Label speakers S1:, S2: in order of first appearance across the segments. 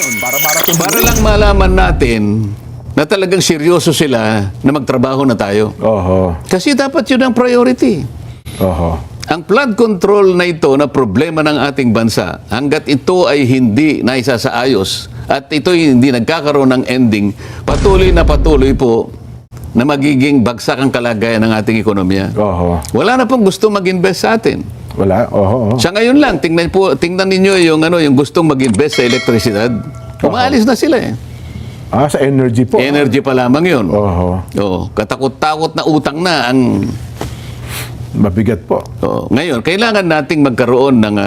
S1: yun.
S2: Para lang malaman natin na talagang seryoso sila na magtrabaho na tayo.
S1: Oho.
S2: Kasi dapat yun ang priority.
S1: Oho.
S2: Ang flood control na ito na problema ng ating bansa, hanggat ito ay hindi naisasaayos at ito hindi nagkakaroon ng ending, patuloy po na magiging bagsak ang kalagayan ng ating ekonomiya.
S1: Oho.
S2: Wala na pong gusto mag-invest sa atin.
S1: Wala. Oho.
S2: Sa ngayon lang, tingnan ninyo yung gustong mag-invest sa elektrisidad. Umaalis na sila eh.
S1: Sa energy po.
S2: Energy pa lamang yun.
S1: Oho.
S2: Oo, katakot-takot na utang na ang...
S1: Mabigat po.
S2: Oo. Ngayon, kailangan nating magkaroon ng...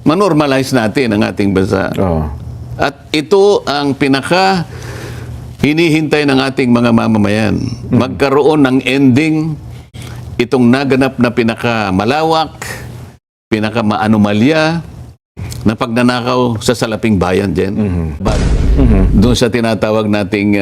S2: manormalize natin ang ating bansa.
S1: Oho.
S2: At ito ang pinaka hinihintay ng ating mga mamamayan. Magkaroon ng ending itong naganap na pinaka malawak, pinaka maanomalya na pagnanakaw sa salaping bayan dyan. But doon sa tinatawag nating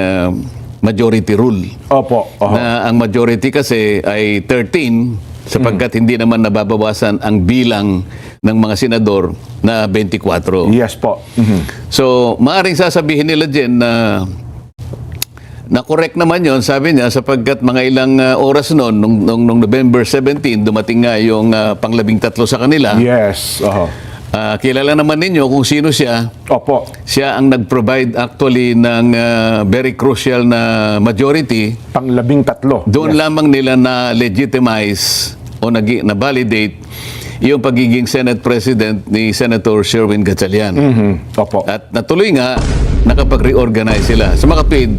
S2: majority rule.
S1: Opo. Oho.
S2: Na ang majority kasi ay 13 sapagkat hindi naman nababawasan ang bilang ng mga senador na 24.
S1: Yes po.
S2: So, maaaring sasabihin nila dyan na correct naman yon, sabi niya, sapagkat mga ilang oras noon, nung November 17, dumating nga yung pang-13 sa kanila.
S1: Yes. Oho.
S2: Kilala naman ninyo kung sino siya.
S1: Opo.
S2: Siya ang nag-provide actually ng very crucial na majority.
S1: Pang-13.
S2: Doon lamang nila na legitimize o na-validate yung pagiging Senate President ni Senator Sherwin Gatchalian.
S1: Opo.
S2: At natuloy nga, nakapag-reorganize sila. Sa mga kapatid,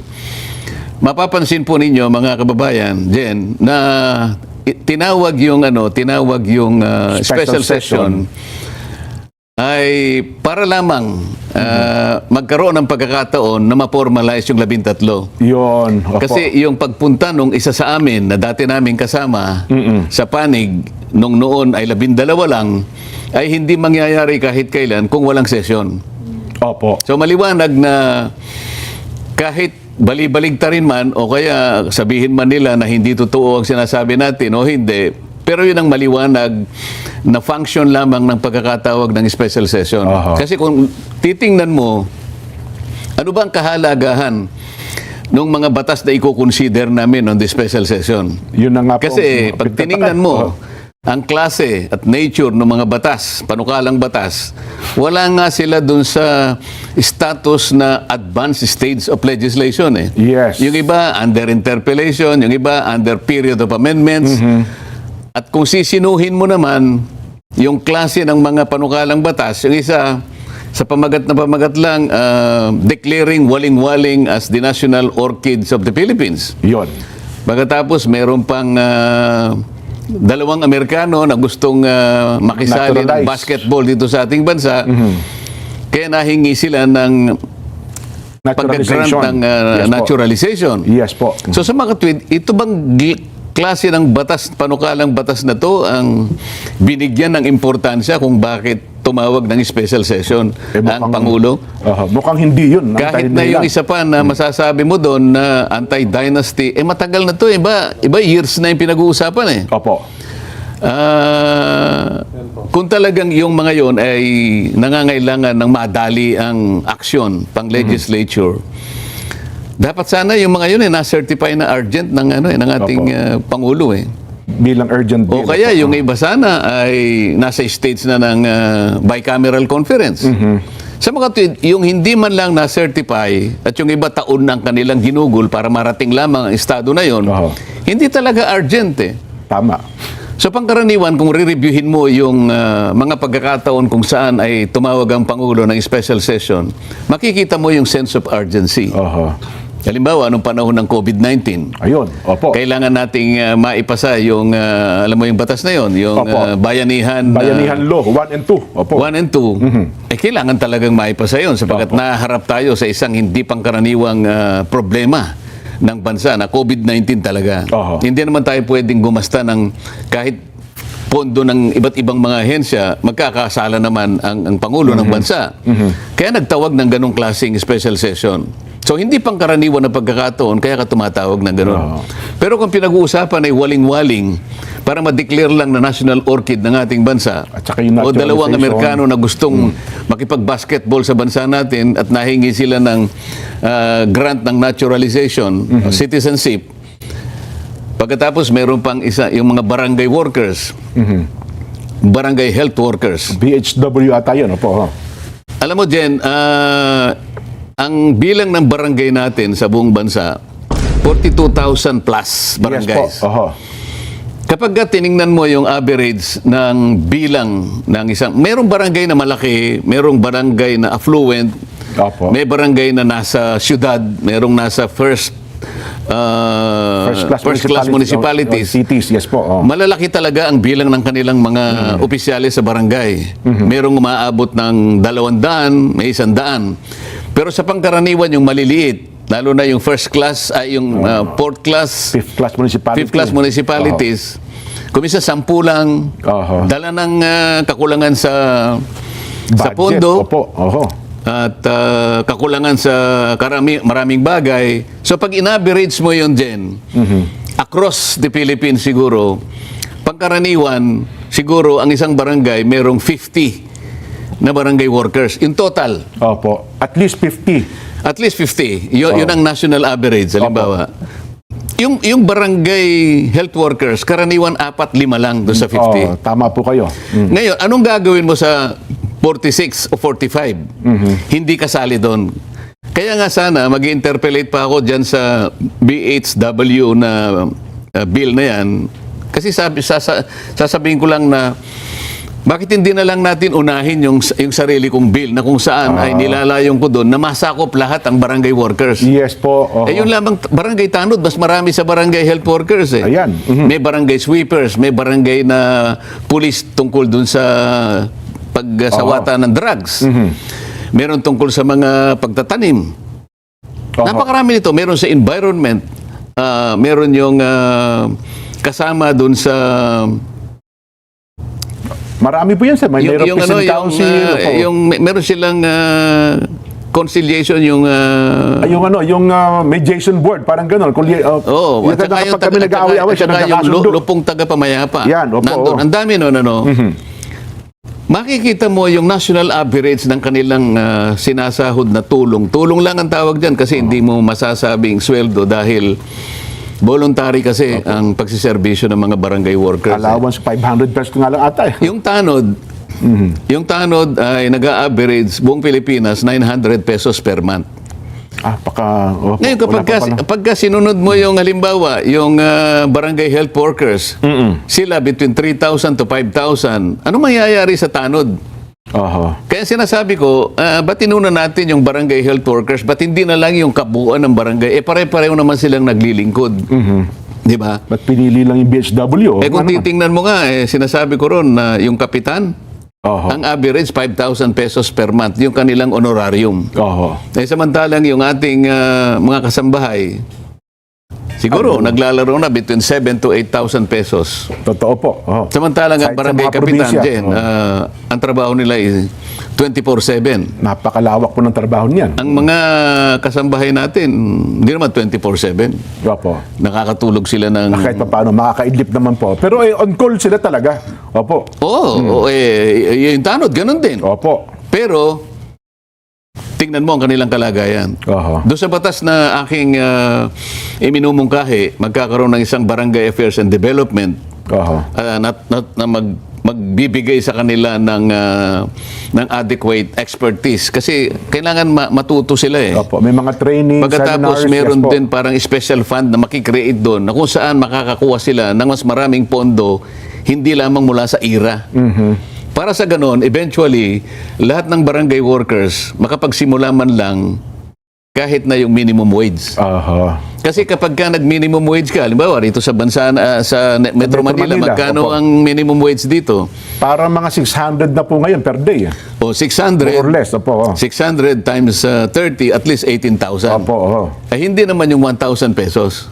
S2: mapapansin po ninyo mga kababayan, Jen, na tinawag yung special session ay para lamang magkaroon ng pagkakataon na ma-formalize yung 13.
S1: Yun. Opo.
S2: Kasi yung pagpunta nung isa sa amin na dati namin kasama sa panig nung noon ay 12 lang, ay hindi mangyayari kahit kailan kung walang sesyon.
S1: Opo.
S2: So maliwanag na kahit bali-baligtarin man o kaya sabihin man nila na hindi totoo ang sinasabi natin o hindi, pero yun ang maliwanag na function lamang ng pagkakatawag ng special session. Kasi kung titingnan mo, ano ba ang kahalagahan ng mga batas na i-consider namin on the special session?
S1: Yun na nga po.
S2: Kasi pag tiningnan mo, ang klase at nature ng mga batas, panukalang batas, wala nga sila dun sa status na advanced stage of legislation eh.
S1: Yes.
S2: Yung iba under interpellation, yung iba under period of amendments. At kung sisinuhin mo naman yung klase ng mga panukalang batas, yung isa sa pamagat na pamagat lang, declaring waling-waling as the national orchids of the Philippines.
S1: Yun.
S2: Pagkatapos mayroon pang dalawang Amerikano na gustong makisali ng basketball dito sa ating bansa. Kaya nahingi sila ng pagka-grant ng naturalization.
S1: Yes po.
S2: So sa mga tweet, ito bang klase ng batas, panukalang batas na to ang binigyan ng importansya kung bakit tumawag ng special session ang Pangulo?
S1: Mukhang hindi yun.
S2: Kahit na yung isa pa na masasabi mo doon na anti-dynasty, matagal na to. Iba years na yung pinag-uusapan eh.
S1: Opo.
S2: Kung talagang yung mga yon ay nangangailangan ng madali ang aksyon pang legislature, dapat sana yung mga yun na-certify na urgent ng ng ating Pangulo eh.
S1: Bilang urgent bill.
S2: O kaya yung iba sana ay nasa stage na ng bicameral conference. Sa mga yung hindi man lang na-certify at yung iba taon ng kanilang ginugol para marating lamang ang estado na yon, hindi talaga urgent eh.
S1: Tama.
S2: So pangkaraniwan, kung re-reviewin mo yung mga pagkakataon kung saan ay tumawag ang Pangulo ng special session, makikita mo yung sense of urgency. Halimbawa, nung panahon ng COVID-19,
S1: ayun, opo.
S2: Kailangan nating maipasa yung, alam mo yung batas na yon, yung Bayanihan
S1: Law, 1 and 2. Opo.
S2: 1 and 2. Kailangan talagang maipasa yon sapagkat naharap tayo sa isang hindi pangkaraniwang problema ng bansa na COVID-19 talaga. Hindi naman tayo pwedeng gumasta ng kahit pondo ng iba't ibang mga ahensya, magkakasala naman ang Pangulo ng bansa. Kaya nagtawag ng ganong klaseng special session. So, hindi pangkaraniwan na pagkakataon, kaya ka tumatawag ng gano'n. Pero kung pinag-uusapan ay waling-waling, para ma-declare lang na national orchid ng ating bansa.
S1: At saka yung
S2: O dalawang
S1: naturalization.
S2: Amerikano na gustong makipag-basketball sa bansa natin at nahingi sila ng grant ng naturalization, citizenship. Pagkatapos meron pang isa, yung mga barangay workers, barangay health workers.
S1: BHW ata yun, opo.
S2: Alam mo, Jen, ang bilang ng barangay natin sa buong bansa, 42,000 plus barangays.
S1: Yes po, oho.
S2: Kapag tiningnan mo yung average ng bilang ng isang, merong barangay na malaki, merong barangay na affluent,
S1: Opo.
S2: may barangay na nasa syudad, merong nasa first class municipalities.
S1: Cities, yes po.
S2: Malalaki talaga ang bilang ng kanilang mga opisyalis sa barangay. Merong umaabot ng 200, may 100. Pero sa pangkaraniwan yung maliliit, lalo na yung first class, ay yung fourth class,
S1: Fifth class municipality.
S2: fifth class municipalities, kumisa 10 lang,
S1: Oho.
S2: dala ng kakulangan sa
S1: Budget,
S2: pondo,
S1: Opo, oho.
S2: at kakulangan sa maraming bagay. So pag in-average mo yun, Jen, across the Philippines siguro, pangkaraniwan, siguro ang isang barangay merong 50 na barangay workers in total.
S1: Opo. At least 50.
S2: At least 50. Yun ang national average, halimbawa. Yung barangay health workers, karaniwan 4-5 lang doon sa 50.
S1: Tama po kayo.
S2: Ngayon, anong gagawin mo sa 46 o 45? Hindi kasali doon. Kaya nga sana, mag-interpellate pa ako dyan sa BHW na bill na yan. Kasi sasabihin ko lang na, bakit hindi na lang natin unahin yung sarili kong bill na kung saan ay nilalayong ko doon na masakop lahat ang barangay workers?
S1: Yes po. Oho.
S2: Eh yun lamang, barangay tanod, mas marami sa barangay health workers eh.
S1: Ayan.
S2: May barangay sweepers, may barangay na police tungkol dun sa pagsawata ng drugs. Meron tungkol sa mga pagtatanim.
S1: Oho.
S2: Napakarami nito. Meron sa environment. Meron yung kasama dun sa
S1: Marami po yan, sir. May mayroong peasant council. Opo.
S2: meron silang conciliation yung
S1: Yung mediation board, parang gano'n. Kung
S2: at saka
S1: kapag kami nag-aaway-aaway, siya
S2: yung
S1: nagkakasundo.
S2: lupong taga-pamayapa.
S1: Yan, opo,
S2: Nandun.
S1: oo.
S2: Ang dami nun, ano. Makikita mo yung national average ng kanilang sinasahod na tulong. Tulong lang ang tawag dyan kasi hindi mo masasabing sweldo dahil voluntary kasi ang pagsiservisyo ng mga barangay workers.
S1: Allowance, 500 pesos nga lang ata.
S2: Yung tanod ay nag-a-average buong Pilipinas 900 pesos per month. Ngayon, kapag sinunod mo yung halimbawa, yung barangay health workers, sila between 3,000 to 5,000, ano mangyayari sa tanod? Kaya sinasabi ko, ba't inuna natin yung barangay health workers? Ba't hindi na lang yung kabuuan ng barangay? Pare-pareho naman silang naglilingkod. Di ba?
S1: Ba't pinili lang yung BHW?
S2: Kung titingnan mo nga, sinasabi ko ron na yung kapitan, ang average 5,000 pesos per month, yung kanilang honorarium. Samantalang yung ating mga kasambahay, siguro naglalaro na between 7 to 8,000 pesos.
S1: Totoo po.
S2: Samantalang ang
S1: Kahit sa
S2: barangay
S1: mga
S2: kapitan,
S1: probinsya.
S2: Jen, ang trabaho nila is 24/7.
S1: Napakalawak po ng trabaho niyan.
S2: Ang mga kasambahay natin, hindi naman 24/7.
S1: Opo.
S2: Nakakatulog sila ng...
S1: Kahit pa paano, makakaidlip naman po. Pero on call sila talaga. Opo.
S2: yung tanod, ganun din.
S1: Opo.
S2: Pero, tingnan mo ang kanilang kalagayan. Doon sa batas na aking iminumungkahi, magkakaroon ng isang Barangay Affairs and Development na magbibigay sa kanila ng adequate expertise. Kasi kailangan matuto sila eh.
S1: Opo. May mga training,
S2: Pagkatapos
S1: seminars.
S2: meron
S1: yes po.
S2: din parang special fund na makikreate doon na kung saan makakakuha sila ng mas maraming pondo, hindi lamang mula sa IRA. Para sa ganon, eventually, lahat ng barangay workers makapagsimula man lang kahit na yung minimum wage. Kasi kapag ka nag-minimum wage ka, halimbawa rito sa bansa, sa Metro Manila, magkano
S1: opo.
S2: ang minimum wage dito?
S1: Para mga 600 na po ngayon per day.
S2: O 600.
S1: More or less. Opo.
S2: 600 times 30, at least 18,000.
S1: Opo.
S2: Ay hindi naman yung 1,000 pesos.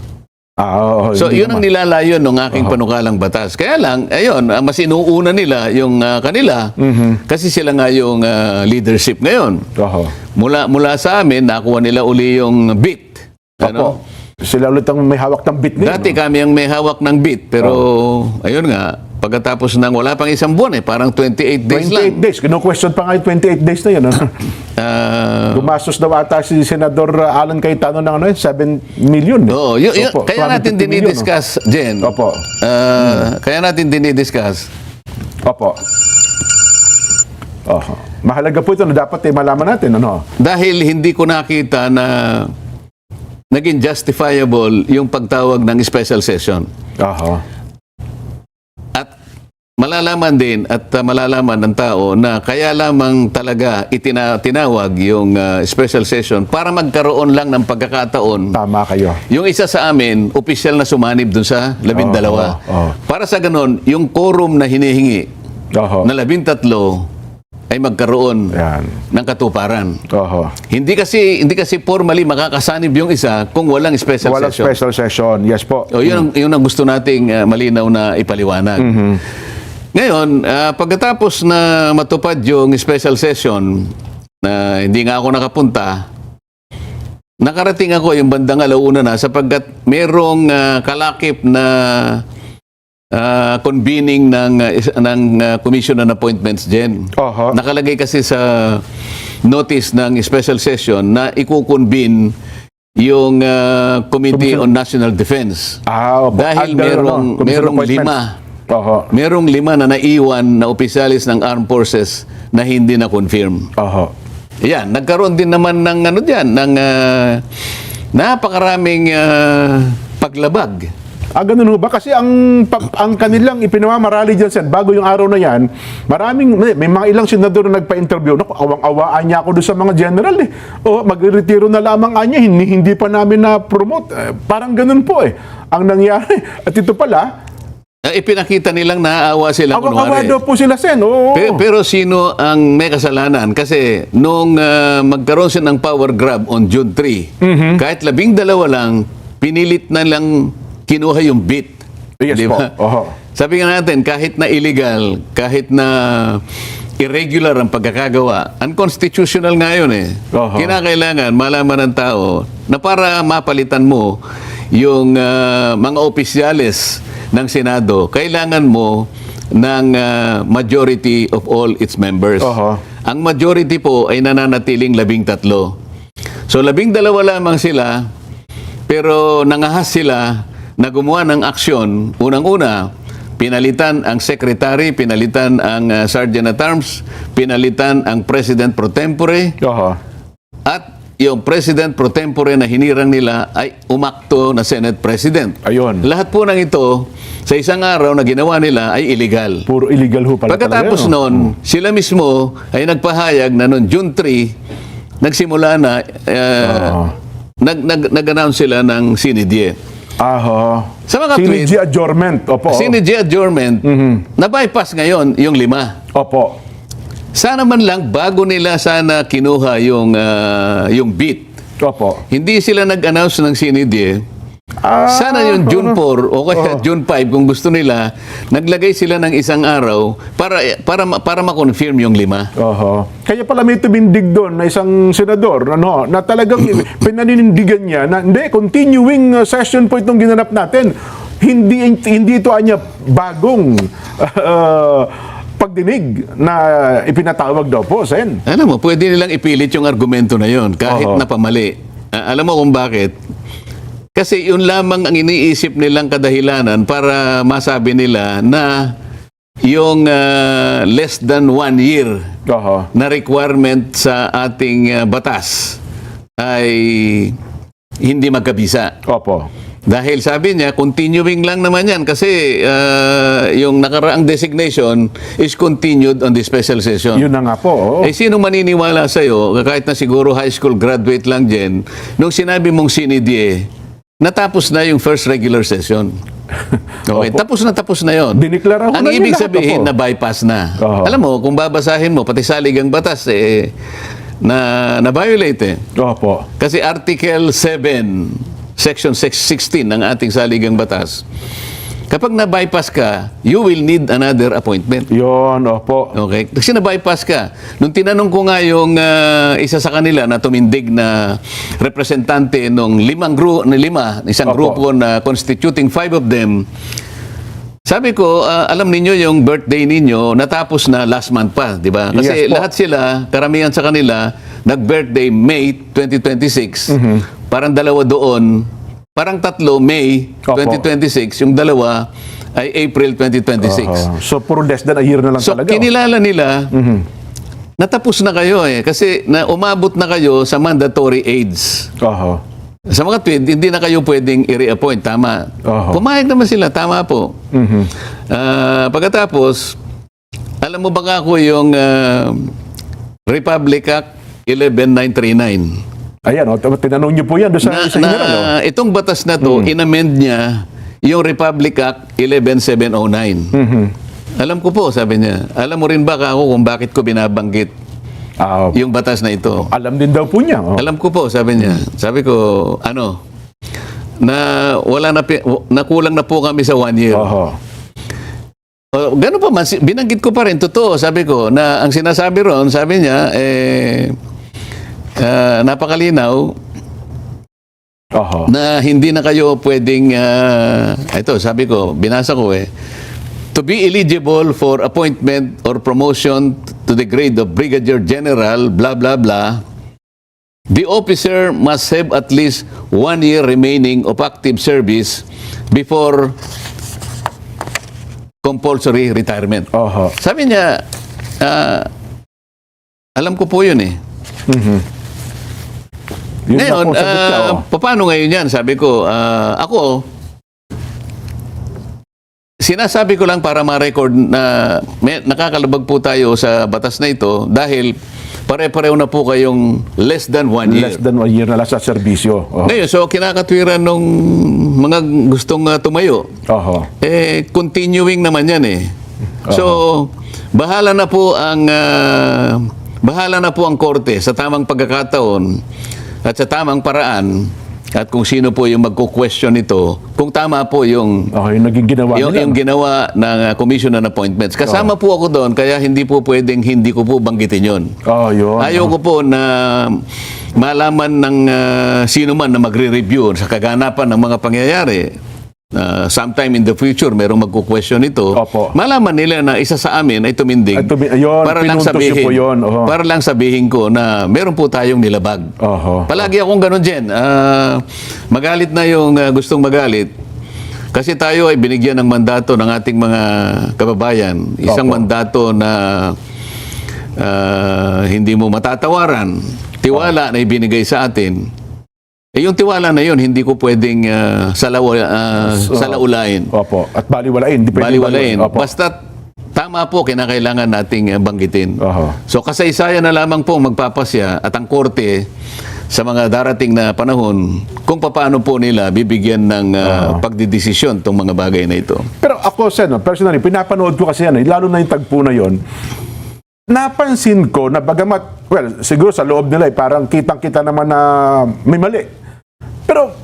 S2: So,
S1: hindi
S2: yun ang nilalayon ng aking panukalang batas. Kaya lang, ayun, mas inuuna nila yung kanila kasi sila nga yung leadership ngayon. Mula sa amin, nakuha nila uli yung beat. Ano?
S1: Sila ulit ang may hawak ng bit ngayon.
S2: Dati kami ang may hawak ng bit, pero ayun nga, pagkatapos ng wala pang isang buwan parang 28 days
S1: 28
S2: lang.
S1: days. Kino-question pa nga yung 28 days na yun. Ano? Gumastos daw ata si Senador Alan Cayetano ng 7 million.
S2: Oo,
S1: Opo,
S2: kaya natin
S1: 250 million,
S2: dinidiscuss, Jen.
S1: Opo.
S2: Kaya natin dinidiscuss.
S1: Opo. Oho. Mahalaga po ito na dapat malaman natin. Ano?
S2: Dahil hindi ko nakita na naging justifiable yung pagtawag ng special session.
S1: Oho.
S2: At malalaman din at malalaman ng tao na kaya lamang talaga tinawag yung special session para magkaroon lang ng pagkakataon.
S1: Tama kayo.
S2: Yung isa sa amin, opisyal na sumanib dun sa 12. Para sa ganon, yung quorum na hinihingi
S1: Oho.
S2: na 13 ay magkaroon
S1: Yan.
S2: ng katuparan.
S1: Oho.
S2: Hindi kasi formally makakasanib yung isa kung walang special
S1: Walang
S2: session.
S1: special session. Yes po.
S2: O, yun ang gusto nating malinaw na ipaliwanag. Ngayon, pagkatapos na matupad yung special session, na hindi nga ako nakapunta, nakarating ako yung bandang alauna na sapagkat merong kalakip na convening ng Commission on Appointments, Jen.
S1: Oho.
S2: Nakalagay kasi sa notice ng special session na ikukonvene yung Committee on National Defense.
S1: Opo.
S2: Dahil
S1: Under, Commission
S2: merong
S1: appointments.
S2: 5.
S1: Oho.
S2: Merong 5 na naiwan na opisyalis ng Armed Forces na hindi na-confirm.
S1: Oho.
S2: Yan, nagkaroon din naman ng napakaraming paglabag.
S1: Ganun ho ba? Kasi ang kanilang ipinamamarali dyan, Sen, bago yung araw na yan, may mga ilang senador na nagpa-interview. Naku, awang-awaan niya ako doon sa mga general eh. Magre-retiro na lamang anya, hindi pa namin na-promote. Parang ganun po eh. Ang nangyari. At ito pala,
S2: Ipinakita nilang naaawa sila
S1: awang-awa
S2: kunwari.
S1: daw po sila, Sen. Oo.
S2: Pero sino ang may kasalanan? Kasi nung magkaroon siya ng power grab on June 3, kahit 12 lang, pinilit na lang kinuha yung bit.
S1: Yes
S2: Di
S1: po.
S2: ba?
S1: Oho.
S2: Sabi nga natin, kahit na illegal, kahit na irregular ang pagkakagawa, unconstitutional nga yun eh.
S1: Oho.
S2: Kinakailangan malaman ng tao na para mapalitan mo yung mga opisyales ng Senado, kailangan mo ng majority of all its members.
S1: Oho.
S2: Ang majority po ay nananatiling 13. So 12 lamang sila, pero nangahas sila na gumawa ng aksyon. Unang-una, pinalitan ang secretary, pinalitan ang sergeant at arms, pinalitan ang president pro tempore,
S1: Oho.
S2: at yung president pro tempore na hinirang nila ay umakto na Senate President.
S1: Ayun.
S2: Lahat po ng ito, sa isang araw na ginawa nila ay illegal.
S1: Puro illegal ho pala
S2: Pagkatapos
S1: talaga, no?
S2: noon, sila mismo ay nagpahayag na noong June 3, nagsimula na, nag-announce sila ng sinidye.
S1: Aho.
S2: Sa mga tweet,
S1: Sinidye adjournment. Opo.
S2: sinidye adjournment, na-bypass ngayon yung 5.
S1: Opo.
S2: Sana man lang, bago nila sana kinuha yung beat,
S1: Opo.
S2: hindi sila nag-announce ng sinidye. Sana yung June 4 o kaya June 5 kung gusto nila, naglagay sila ng isang araw para ma-confirm yung 5.
S1: Oho. Kaya pala may tumindig doon na isang senador na talagang pinaninindigan niya na hindi, continuing session po itong ginanap natin. Hindi ito anya bagong pagdinig na ipinatawag daw po, Sen.
S2: Alam mo, pwede nilang ipilit yung argumento na yon kahit na pamali. Alam mo kung bakit? Kasi yun lamang ang iniisip nilang kadahilanan para masabi nila na yung less than 1 year
S1: Oho.
S2: na requirement sa ating batas ay hindi magkabisa.
S1: Opo.
S2: Dahil sabi niya, continuing lang naman yan kasi yung nakaraang designation is continued on the special session.
S1: Yun na nga po. Oo.
S2: Eh, sino maniniwala sa'yo, kahit na siguro high school graduate lang dyan, nung sinabi mong sinidye, natapos na yung first regular session. Okay,
S1: Opo.
S2: tapos na yon.
S1: Diniklara ho
S2: Ang
S1: na niya
S2: ibig
S1: lahat,
S2: sabihin
S1: opo.
S2: na bypass na.
S1: Oho.
S2: Alam mo, kung babasahin mo, pati saligang batas, na-violate eh.
S1: Opo.
S2: Kasi Article 7, Section 16 ng ating saligang batas, kapag na-bypass ka, you will need another appointment.
S1: Yun, opo.
S2: Okay? Kasi na-bypass ka. Nung tinanong ko nga yung isa sa kanila na tumindig na representante nung isang
S1: Opo.
S2: grupo na constituting 5 of them, sabi ko, alam ninyo yung birthday ninyo natapos na last month pa, di ba? Kasi
S1: Yes po.
S2: lahat sila, karamihan sa kanila, nag-birthday May 2026. Parang dalawa doon, parang tatlo May
S1: Opo.
S2: 2026, yung dalawa ay April 2026.
S1: So, puro less than a year na lang
S2: So,
S1: talaga.
S2: kinilala nila, natapos na kayo kasi na umabot na kayo sa mandatory age.
S1: Oho.
S2: Sa mga tweed, hindi na kayo pwedeng i-reappoint. Tama.
S1: Oho.
S2: Pumayag naman sila. Tama po. Pagkatapos, alam mo ba ako yung Republic Act 11939?
S1: Ayan, tinanong niyo po yan doon sa general. Oh.
S2: Itong batas na to, inamend niya yung Republic Act 11709. Alam ko po, sabi niya. Alam mo rin ba ako kung bakit ko binabanggit yung batas na ito?
S1: Alam din daw po niya. Oh.
S2: Alam ko po, sabi niya. Sabi ko, na nakulang na po kami sa 1 year.
S1: Oho.
S2: Gano'n pa man, binanggit ko pa rin, totoo, sabi ko, na ang sinasabi ron, sabi niya, napakalinaw
S1: Oho.
S2: na hindi na kayo pwedeng, ito, sabi ko, binasa ko to be eligible for appointment or promotion to the grade of Brigadier General, blah, blah, blah, the officer must have at least 1 year remaining of active service before compulsory retirement.
S1: Oho.
S2: Sabi niya, alam ko po yun
S1: Yun na
S2: Ngayon,
S1: po ang sagot niya, oh.
S2: paano ngayon yan? Sabi ko, ako, sinasabi ko lang para ma-record na nakakalabag po tayo sa batas na ito dahil pare-pareho na po kayong less than 1 year.
S1: Less than 1 year na lang sa serbisyo. Oho.
S2: Ngayon, so kinakatwiran nung mga gustong tumayo,
S1: Oho.
S2: continuing naman yan So, bahala na po ang korte sa tamang pagkakataon at sa tamang paraan at kung sino po yung magko-question ito, kung tama po yung
S1: Okay, naging ginawa nila.
S2: yung ginawa ng Commission on Appointments. Kasama po ako doon, kaya hindi po pwedeng hindi ko po banggitin yun.
S1: Oh, yun.
S2: Ayaw ko po na malaman ng sino man na magre-review sa kaganapan ng mga pangyayari. Sometime in the future, merong magko-question ito.
S1: Opo.
S2: Malaman nila na isa sa amin ay tumindig
S1: Ayun,
S2: para lang
S1: pinuntos niyo
S2: sabihin,
S1: po yun. Oho.
S2: para lang sabihin ko na meron po tayong nilabag.
S1: Oho.
S2: Palagi akong ganun, Jen. Magalit na yung gustong magalit. Kasi tayo ay binigyan ng mandato ng ating mga kababayan. Isang
S1: Opo.
S2: mandato na hindi mo matatawaran. Tiwala na ibinigay sa atin. Yung tiwala na yun, hindi ko pwedeng salaulain.
S1: Opo. At baliwalain. Di pwedeng
S2: Baliwalain.
S1: Opo.
S2: Basta tama po, kinakailangan nating banggitin.
S1: Oho.
S2: So kasaysayan na lamang po magpapasya at ang korte sa mga darating na panahon kung paano po nila bibigyan ng pagdidesisyon itong mga bagay na ito.
S1: Pero ako, Sen, personally, pinapanood ko kasi yan, lalo na yung tagpo na yon. Napansin ko na bagamat, well, siguro sa loob nila, parang kitang-kita naman na may mali. Pero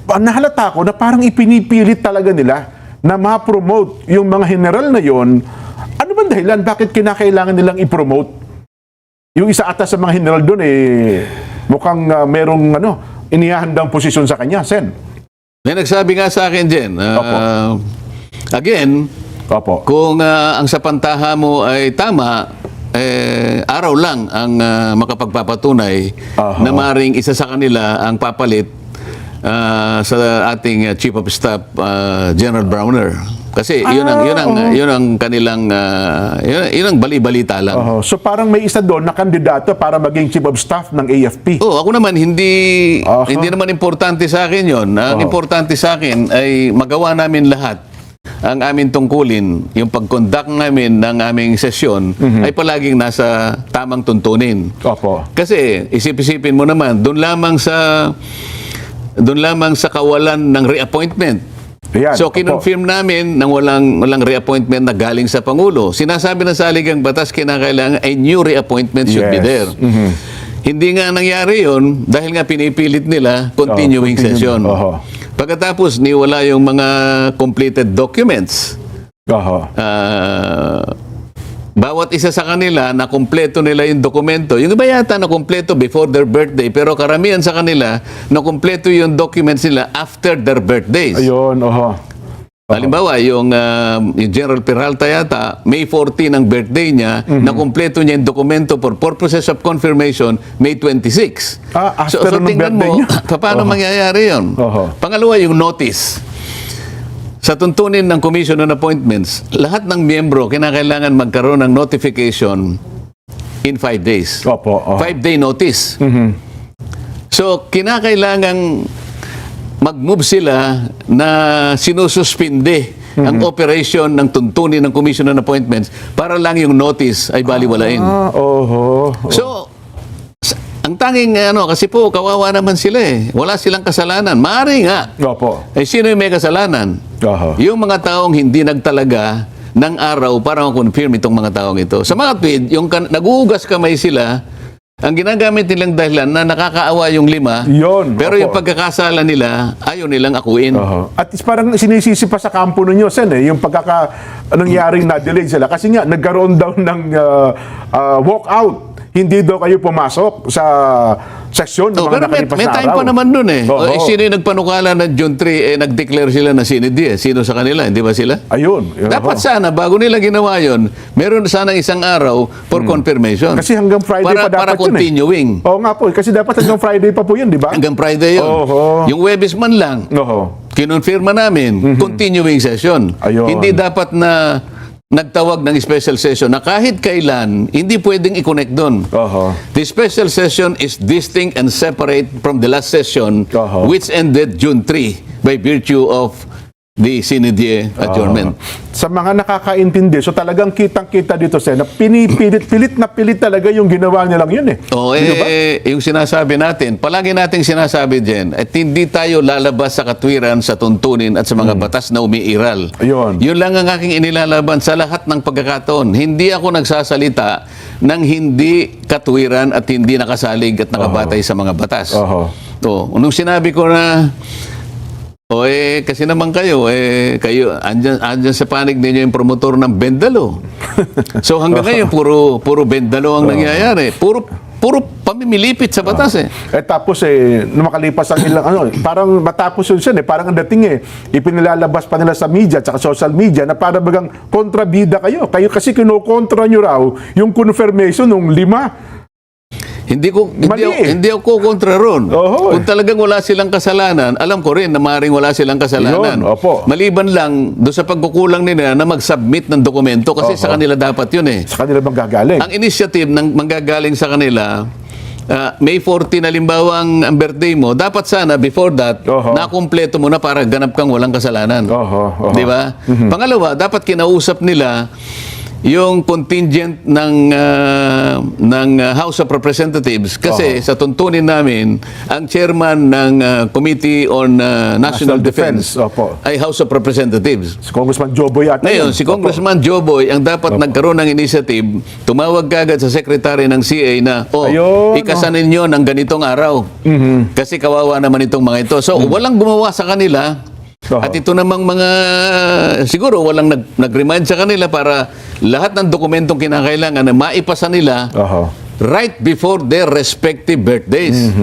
S1: nahalata ko na parang ipinipilit talaga nila na ma-promote yung mga general na yon. Ano bang dahilan? Bakit kinakailangan nilang i-promote? Yung isa ata sa mga general doon, mukhang merong inihahandang posisyon sa kanya, Sen.
S2: May nagsabi nga sa akin, Jen, again,
S1: Opo.
S2: kung ang sapantaha mo ay tama, araw lang ang makapagpapatunay
S1: Aha.
S2: na maring isa sa kanila ang papalit sa ating Chief of Staff, General Browner. Kasi yun ang kanilang yun ang bali-balita lang.
S1: Oho. So parang may isa doon na kandidato para maging Chief of Staff ng AFP.
S2: Oh, ako naman hindi
S1: Aha.
S2: naman importante sa akin 'yon. Ang importante sa akin ay magawa namin lahat ang aming tungkulin, yung pag-conduct namin ng aming sesyon ay palaging nasa tamang tuntunin.
S1: Opo.
S2: Kasi isip-isipin mo naman, doon lamang sa kawalan ng reappointment.
S1: Ayan,
S2: So
S1: opo.
S2: kinonfirm namin nang walang reappointment na galing sa Pangulo. Sinasabi na sa saligang batas kinakailangan a new reappointment should be
S1: Yes.
S2: there. Hindi nga nangyari yon dahil nga pinipilit nila continuing
S1: continue.
S2: session.
S1: Oho.
S2: Pagkatapos, niwala yung mga completed documents.
S1: Oho.
S2: Bawat isa sa kanila, na kumpleto nila yung dokumento. Yung iba yata na kumpleto before their birthday, pero karamihan sa kanila, na kumpleto yung documents nila after their birthdays.
S1: Ayun, oho.
S2: Halimbawa, yung General Peralta yata, May 14 ang birthday niya, na kumpleto niya yung dokumento for purposes of confirmation, May 26.
S1: After ng
S2: tingnan
S1: birthday
S2: mo,
S1: niya?
S2: paano mangyayari yun?
S1: Oho.
S2: Pangalawa, yung notice. Sa tuntunin ng Commission on Appointments, lahat ng miyembro kinakailangan magkaroon ng notification in 5 days.
S1: Opo.
S2: 5-day notice. So, kinakailangang mag-move sila na sinususpinde ang operation ng tuntunin ng Commission on Appointments para lang yung notice ay baliwalain.
S1: Oho.
S2: So, ang tanging kasi po, kawawa naman sila eh. Wala silang kasalanan. Maaari nga.
S1: Opo.
S2: Eh, sino yung may kasalanan?
S1: Oho.
S2: Yung mga taong hindi nagtalaga ng araw para ma-confirm itong mga taong ito. Sa mga tweet, yung naguugas kamay sila, ang ginagamit nilang dahilan na nakakaawa yung 5,
S1: Yun,
S2: pero
S1: opo.
S2: yung pagkakasala nila, ayaw nilang akuin.
S1: Oho. At parang sinisisi pa sa kampo ninyo, Sen, yung nangyaring na-delay sila. Kasi nga, nagkaroon daw ng walkout. Hindi daw kayo pumasok sa seksyon ng mga
S2: Pero
S1: nakalipas
S2: may
S1: na
S2: time
S1: araw.
S2: pa naman dun eh.
S1: Oho.
S2: Sino yung nagpanukala na June 3, nag-declare sila na sinidi eh. Sino sa kanila? Hindi ba sila?
S1: Ayun.
S2: Dapat sana, bago nila ginawa yun, meron sana isang araw for confirmation.
S1: Kasi hanggang Friday pa dapat
S2: para
S1: yun
S2: continuing.
S1: Oo nga po. Kasi dapat hanggang Friday pa po yun, di ba?
S2: Hanggang Friday yun.
S1: Oho.
S2: Yung Webes man lang,
S1: Oho.
S2: kinonfirma namin, continuing session.
S1: Ayun.
S2: Hindi dapat na nagtawag ng special session na kahit kailan, hindi pwedeng i-connect doon.
S1: Oho.
S2: The special session is distinct and separate from the last session,
S1: Oho.
S2: which ended June 3 by virtue of the Sinidie adjournment.
S1: Sa mga nakakaintindi, so talagang kitang-kita dito, Sen, na pilit na pilit talaga yung ginawa nilang yun eh.
S2: O yung sinasabi natin, palagi nating sinasabi din, at hindi tayo lalabas sa katwiran, sa tuntunin at sa mga batas na umiiral.
S1: Ayun.
S2: Yun lang ang aking inilalaban sa lahat ng pagkakataon. Hindi ako nagsasalita ng hindi katwiran at hindi nakasalig at nakabatay sa mga batas.
S1: Oho.
S2: Nung sinabi ko na kasi naman kayo andyan sa panig ninyo yung promotor ng Bendalo. So hanggang ngayon puro Bendalo ang nangyayari. Puro pamimilipit sa batas eh.
S1: Tapos nung makalipas ang ilang parang matapos yun Sen, parang ang dating ipinilalabas pa nila sa media at social media na para bagang kontrabida kayo. Kayo kasi kinukontra nyo raw yung confirmation ng 5.
S2: Hindi ako kontra ron.
S1: Oho.
S2: Kung talagang wala silang kasalanan, alam ko rin na maaaring wala silang kasalanan.
S1: Yun, opo.
S2: Maliban lang doon sa pagkukulang nila na mag-submit ng dokumento kasi
S1: Oho.
S2: sa kanila dapat yun eh.
S1: Sa kanila bang gagaling?
S2: Ang initiative ng manggagaling sa kanila, May 14 halimbawa ang birthday mo, dapat sana before that,
S1: Oho.
S2: nakumpleto mo na para ganap kang walang kasalanan.
S1: Oho.
S2: Di ba? Pangalawa, dapat kinausap nila yung contingent ng House of Representatives kasi sa tuntunin namin ang chairman ng Committee on National Defense
S1: Opo.
S2: ay House of Representatives.
S1: Si Congressman Joboy ata
S2: Ngayon,
S1: yun.
S2: si Congressman Joboy ang dapat nagkaroon ng initiative, tumawag kagad sa secretary ng CA na,
S1: Ayun,
S2: ikasanin nyo ng ganitong araw. Kasi kawawa naman itong mga ito. So, walang gumawa sa kanila.
S1: Oho.
S2: At ito namang siguro walang nag-remind sa kanila para lahat ng dokumentong kinakailangan na maipasa nila
S1: Oho.
S2: right before their respective birthdays.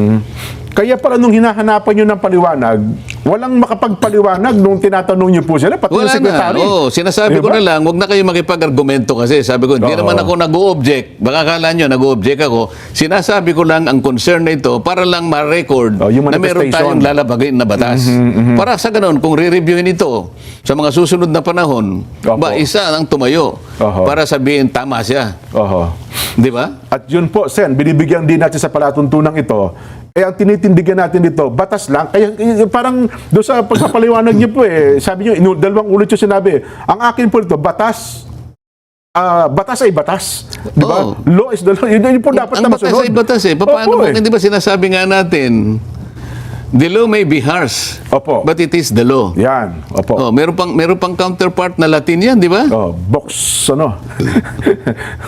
S1: Kaya pala nung hinahanapan nyo ng paliwanag, walang makapagpaliwanag nung tinatanong nyo po sila, pati yung
S2: Wala
S1: sekretary.
S2: na. Sinasabi ko
S1: Diba?
S2: na lang, huwag na kayo makipag-argumento kasi sabi ko, hindi
S1: Oo.
S2: naman ako nag-o-object. Baka kala nyo, nag-o-object ako. Sinasabi ko lang ang concern na ito para lang ma-record
S1: Yung
S2: na meron
S1: manifestation.
S2: tayong lalabagin na batas. Para sa ganun, kung re-reviewin ito sa mga susunod na panahon,
S1: Opo.
S2: isa ang tumayo
S1: Oho.
S2: para sabihin tama siya.
S1: Oho.
S2: Di ba?
S1: At yun po, Sen, binibigyan din natin sa palatuntunang ito, ang tinitindigan natin dito, batas lang. Kaya parang doon sa pagpapaliwanag niyo po sabi niyo, dalawang ulit yung sinabi, ang akin po ito, batas, batas ay batas. Di ba?
S2: Oo.
S1: Law is the law. Yun po dapat
S2: Ang
S1: na
S2: batas
S1: masunod.
S2: ay batas eh. Paano
S1: Opo,
S2: mo, hindi ba sinasabi nga natin The law may be harsh,
S1: Opo.
S2: but it is the law.
S1: Yan. Opo.
S2: Oh, meron pang counterpart na Latin yan, di ba?
S1: Oh, box, ano?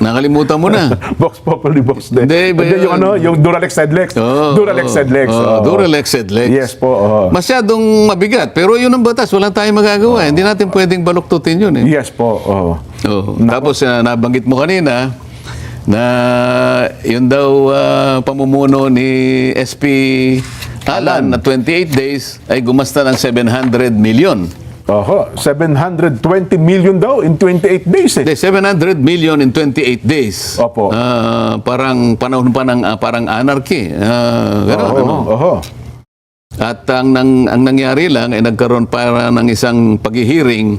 S2: Nakalimutan mo na.
S1: Box Populi, box de.
S2: Hindi, ba
S1: Hindi, yung
S2: yun?
S1: yung Duralex Sedlex. Duralex Sedlex.
S2: Duralex Sedlex.
S1: Yes po.
S2: Masyadong mabigat. Pero yun ang batas. Wala tayong magagawa. Hindi natin pwedeng baluktutin yun. Eh.
S1: Yes po.
S2: Tapos nabanggit mo kanina na yun daw pamumuno ni SP Alan na 28 days ay gumasta ng 700 million.
S1: 720 million daw in 28 days eh.
S2: Hindi, 700 million in 28 days.
S1: Opo.
S2: Parang panahon pa ng parang anarchy. Gano'n, ano? At ang nangyari lang ay nagkaroon para ng isang paghihiring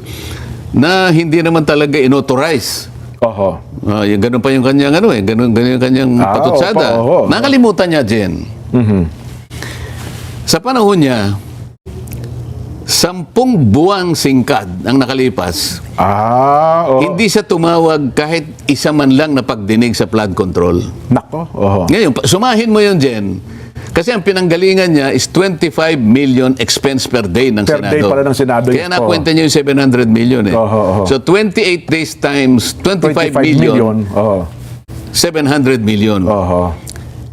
S2: na hindi naman talaga inauthorize. Yung ganun pa yung kanyang ganun yung kanyang patutsada. Nakalimutan niya, Jen. Sa panahon niya, 10 buwang singkad ang nakalipas. Hindi siya tumawag kahit isa man lang na pagdinig sa flood control.
S1: Nako.
S2: Ngayon, sumahin mo yun, Jen. Kasi ang pinanggalingan niya is 25 million expense per day ng
S1: Per
S2: Senado.
S1: day pala ng Senado.
S2: Kaya nakwenta niyo yung 700 million eh. So 28 days times 25 million, 700 million.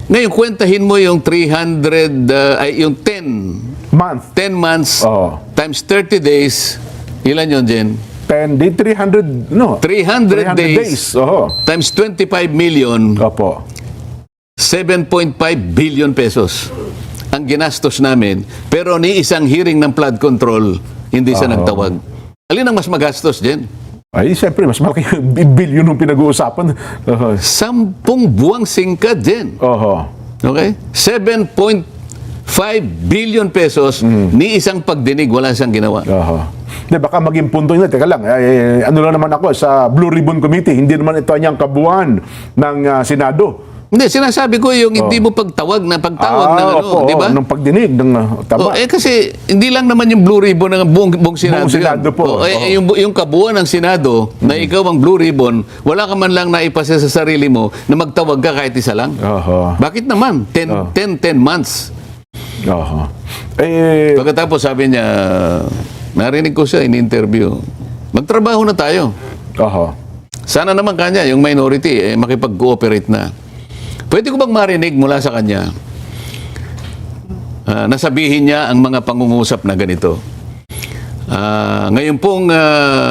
S2: Ngayon, kwentahin mo yung 300, yung 10 months times 30 days. Ilan yun, Jen?
S1: 10 day, 300, no?
S2: 300 days. Times 25 million. 7.5 billion pesos ang ginastos namin. Pero ni isang hearing ng flood control, hindi siya nagtawag. Alin ang mas magastos, Jen?
S1: Ay, siyempre, mas malaki yung billion yung pinag-uusapan.
S2: 10 buwang singkad, Jen. Okay? 7.5 billion pesos, ni isang pagdinig, wala siyang ginawa.
S1: Di, baka maging punto nila, teka lang, ano lang naman ako sa Blue Ribbon Committee, hindi naman ito ang kabuuan ng Senado.
S2: Hindi, sinasabi ko yung hindi mo pagtawag ng di ba?
S1: Ng pagdinig, ng tama.
S2: Kasi hindi lang naman yung Blue Ribbon ng buong Senado.
S1: Buong Senado po.
S2: Yung kabuuan ng Senado, na ikaw ang Blue Ribbon, wala ka man lang naipasa sa sarili mo na magtawag ka kahit isa lang. Bakit naman? 10 months. Pagkatapos sabi niya, narinig ko siya in interview, magtrabaho na tayo. Sana naman kanya, yung minority, makipag-cooperate na. Pwede ko bang marinig mula sa kanya nasabihin niya ang mga pangungusap na ganito? Ngayon pong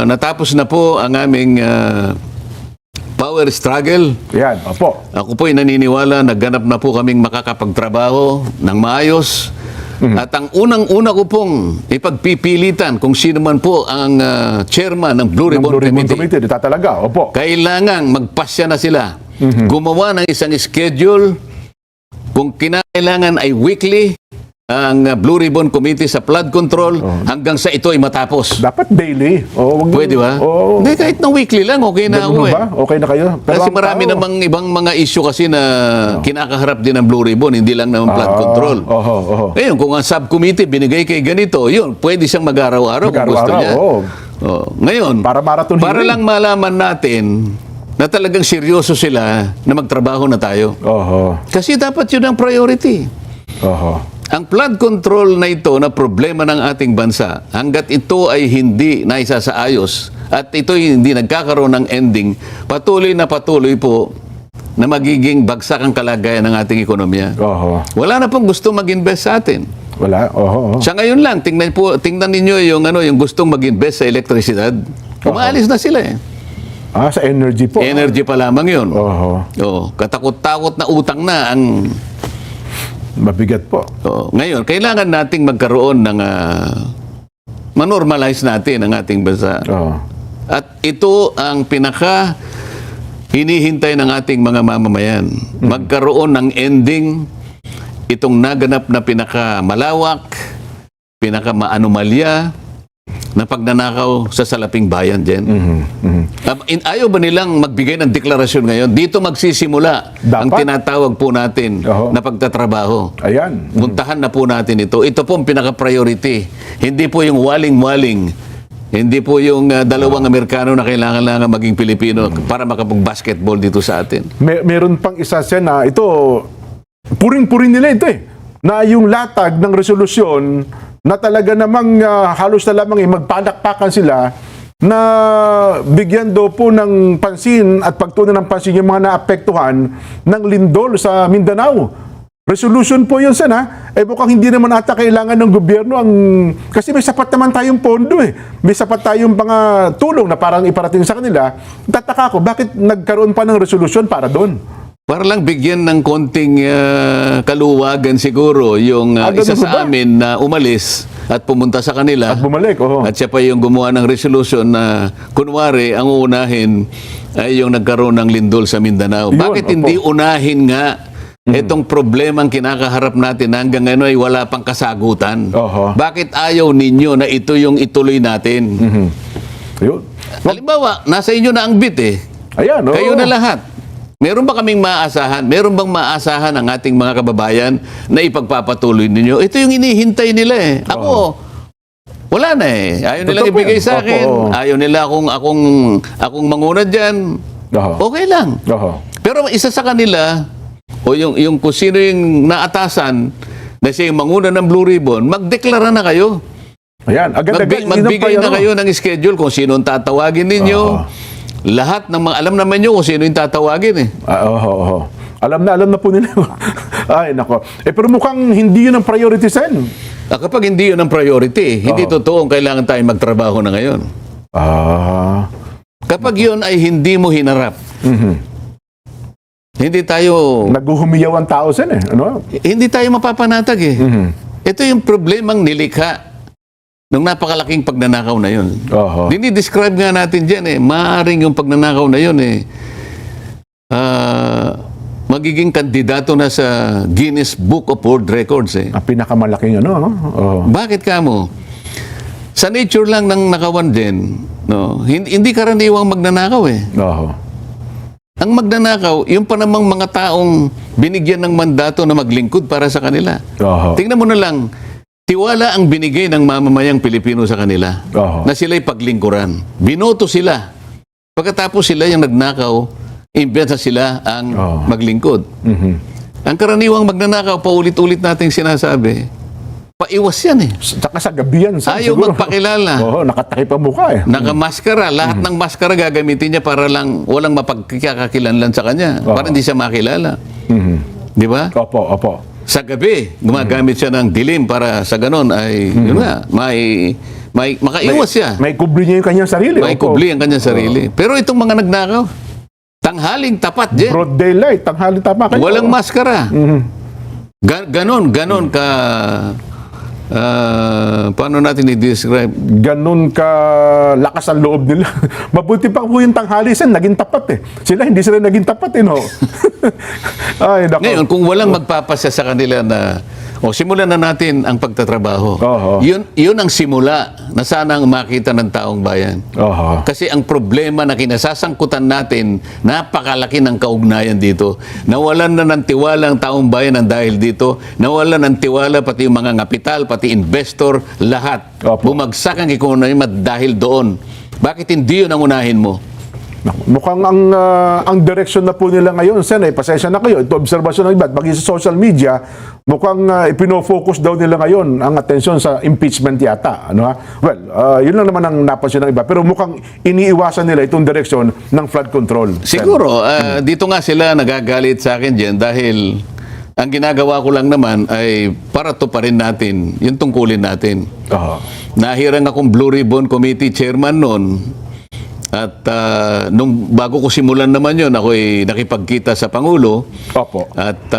S2: natapos na po ang aming power struggle.
S1: Yan, opo.
S2: Ako po'y naniniwala na ganap na po kaming makakapagtrabaho ng maayos. At ang unang-una ko pong ipagpipilitan kung sino man po ang chairman ng Blue Ribbon Committee.
S1: Talaga, opo.
S2: Kailangang magpasya na sila. Gumawa ng isang schedule. Kung kinakailangan ay weekly ang Blue Ribbon Committee sa flood control hanggang sa ito ay matapos.
S1: Dapat daily.
S2: Pwede ba? Hindi, kahit na weekly lang, okay na ako eh.
S1: Okay na kayo?
S2: Kasi marami namang ibang mga issue kasi na kinakaharap din ng Blue Ribbon, hindi lang naman flood control. Ngayon, kung ang subcommittee binigay kay ganito, yun, pwede siyang mag-araw-araw kung gusto niya. Ngayon, para lang malaman natin na talagang seryoso sila na magtrabaho na tayo. Kasi dapat yun ang priority. Ang flood control na ito na problema ng ating bansa, hanggat ito ay hindi naisasaayos at ito ay hindi nagkakaroon ng ending, patuloy po na magiging bagsak ang kalagayan ng ating ekonomiya. Wala na pong gusto mag-invest sa atin.
S1: Wala.
S2: Sa ngayon lang, tingnan ninyo yung gustong mag-invest sa elektrisidad. Umaalis na sila eh.
S1: Sa energy po.
S2: Energy pa lamang yun. Katakot-takot na utang na ang...
S1: Mabigat po.
S2: Ngayon, kailangan nating magkaroon ng manormalize natin ang ating bansa. At ito ang pinaka hinihintay ng ating mga mamamayan. Magkaroon ng ending itong naganap na pinaka malawak, pinaka maanomalya na pagnanakaw sa salaping bayan, Jen. Ayaw ba nilang magbigay ng deklarasyon ngayon? Dito magsisimula ang tinatawag po natin na pagtatrabaho.
S1: Ayan.
S2: Puntahan na po natin ito. Ito po ang pinaka-priority. Hindi po yung waling-waling. Hindi po yung dalawang Amerikano na kailangan lang maging Pilipino para makapag-basketball dito sa atin.
S1: Meron pang isa siya na ito, puring-puring nila ito eh. na yung latag ng resolusyon na talaga namang halos na lamang magpalakpakan sila na bigyan daw po ng pansin at pagtunan ng pansin yung mga naapektuhan ng lindol sa Mindanao. Resolution po yun, Sen, ha? Mukhang hindi naman ata kailangan ng gobyerno kasi may sapat naman tayong pondo, eh. May sapat tayong mga tulong na parang iparating sa kanila. Tataka ko, bakit nagkaroon pa ng resolution para doon?
S2: Para lang bigyan ng konting kaluwagan siguro yung isa
S1: ganun ba?
S2: sa amin na umalis at pumunta sa kanila.
S1: At bumalik, oo.
S2: At siya pa yung gumawa ng resolution na kunwari ang uunahin ay yung nagkaroon ng lindol sa Mindanao.
S1: Yun,
S2: Bakit
S1: opo.
S2: hindi unahin nga itong problemang kinakaharap natin na hanggang ngayon ay wala pang kasagutan?
S1: Oho.
S2: Bakit ayaw ninyo na ito yung ituloy natin?
S1: Ayun.
S2: Halimbawa, nasa inyo na ang bit eh.
S1: Ayan, oo.
S2: Kayo na lahat. Meron ba kaming maaasahan? Meron bang maaasahan ang ating mga kababayan na ipagpapatuloy ninyo? Ito yung inihintay nila eh. Ako, wala na eh. Ayaw nilang
S1: Totoo po
S2: ibigay
S1: yan.
S2: sa akin.
S1: Opo.
S2: Ayaw nila akong manguna dyan.
S1: Oho.
S2: Okay lang.
S1: Oho.
S2: Pero isa sa kanila, o yung kung sino yung naatasan na siya yung manguna ng Blue Ribbon, magdeklara na kayo.
S1: Ayan, agad-agad.
S2: Magbigay na kayo ng schedule kung sino ang tatawagin ninyo. Lahat ng mga, alam naman nyo kung sino yung tatawagin eh.
S1: Oo. Alam na po nila. Ay, nako. Pero mukhang hindi yun ang priority, Sen.
S2: Kapag hindi yun ang priority, hindi totoo ang kailangan tayo magtrabaho na ngayon. Kapag yun ay hindi mo hinarap, hindi tayo
S1: Naghuhumiyaw ang tao, Sen, eh. Ano?
S2: hindi tayo mapapanatag eh. Ito yung problemang nilikha ng napakalaking pagnanakaw na yun.
S1: Oho.
S2: Dinidescribe nga natin dyan eh. Maaring yung pagnanakaw na yun eh. Magiging kandidato na sa Guinness Book of World Records eh.
S1: Ang pinakamalaking ano, no? Oo.
S2: Bakit ka mo? Sa nature lang ng nakawan din, no? Hindi karaniwang magnanakaw eh.
S1: Oho.
S2: Ang magnanakaw, yung pa namang mga taong binigyan ng mandato na maglingkod para sa kanila.
S1: Oho.
S2: Tingnan mo na lang, tiwala ang binigay ng mamamayang Pilipino sa kanila
S1: Oho.
S2: na sila'y paglingkuran. Binoto sila. Pagkatapos sila yung nagnakaw, imbes na sila ang maglingkod. Ang karaniwang magnanakaw, paulit-ulit nating sinasabi, paiwas yan eh.
S1: Tsaka sa gabi yan, Sen,
S2: Ayaw
S1: siguro.
S2: magpakilala.
S1: Oo, nakatakip ang mukha, eh.
S2: Nakamaskara. Lahat ng maskara gagamitin niya para lang walang mapagkakakilanlan sa kanya. Para hindi siya makilala. Di ba?
S1: Opo.
S2: Sa gabi, gumagamit siya ng dilim para sa ganon ay, yun nga, makaiwas siya.
S1: May kubli niya yung kanyang sarili.
S2: May
S1: Opo.
S2: kubli ang kanyang sarili. Pero itong mga nagnakaw, tanghaling tapat din.
S1: Broad daylight, tanghali tama kayo.
S2: Walang maskara. Ganon ka, paano natin i-describe?
S1: Ganun ka lakas ang loob nila. Mabuti pa po yung tanghali, Sen, naging tapat eh. Hindi sila naging tapat eh, no? Ay, nako.
S2: Ngayon, kung walang magpapasya sa kanila na, simulan na natin ang pagtatrabaho.
S1: Oho.
S2: Yun ang simula na sana ang makita ng taong bayan.
S1: Oho.
S2: Kasi ang problema na kinasasangkutan natin, napakalaki ng kaugnayan dito. Nawalan na ng tiwala ang taong bayan ng dahil dito. Nawalan ng tiwala pati yung mga kapital, pati investor, lahat.
S1: Opo.
S2: Bumagsak ang ekonomiya dahil doon. Bakit hindi yun ang unahin mo?
S1: Mukhang ang direksyon na po nila ngayon, Sen, pasensya na kayo. Ito obserbasyon ng iba. Bagay sa social media, mukhang ipino-focus daw nila ngayon ang atensyon sa impeachment yata. Ano, ha? Well, yun lang naman ang napansin ng iba. Pero mukhang iniiwasan nila itong direksyon ng flood control. Sen.
S2: Siguro, dito nga sila nagagalit sa akin dyan dahil ang ginagawa ko lang naman ay para to pa rin natin, yung tungkulin natin.
S1: Oho.
S2: Nahirang akong Blue Ribbon Committee chairman noon. At nung bago ko simulan naman yon, ako ay nakipagkita sa Pangulo.
S1: Opo.
S2: At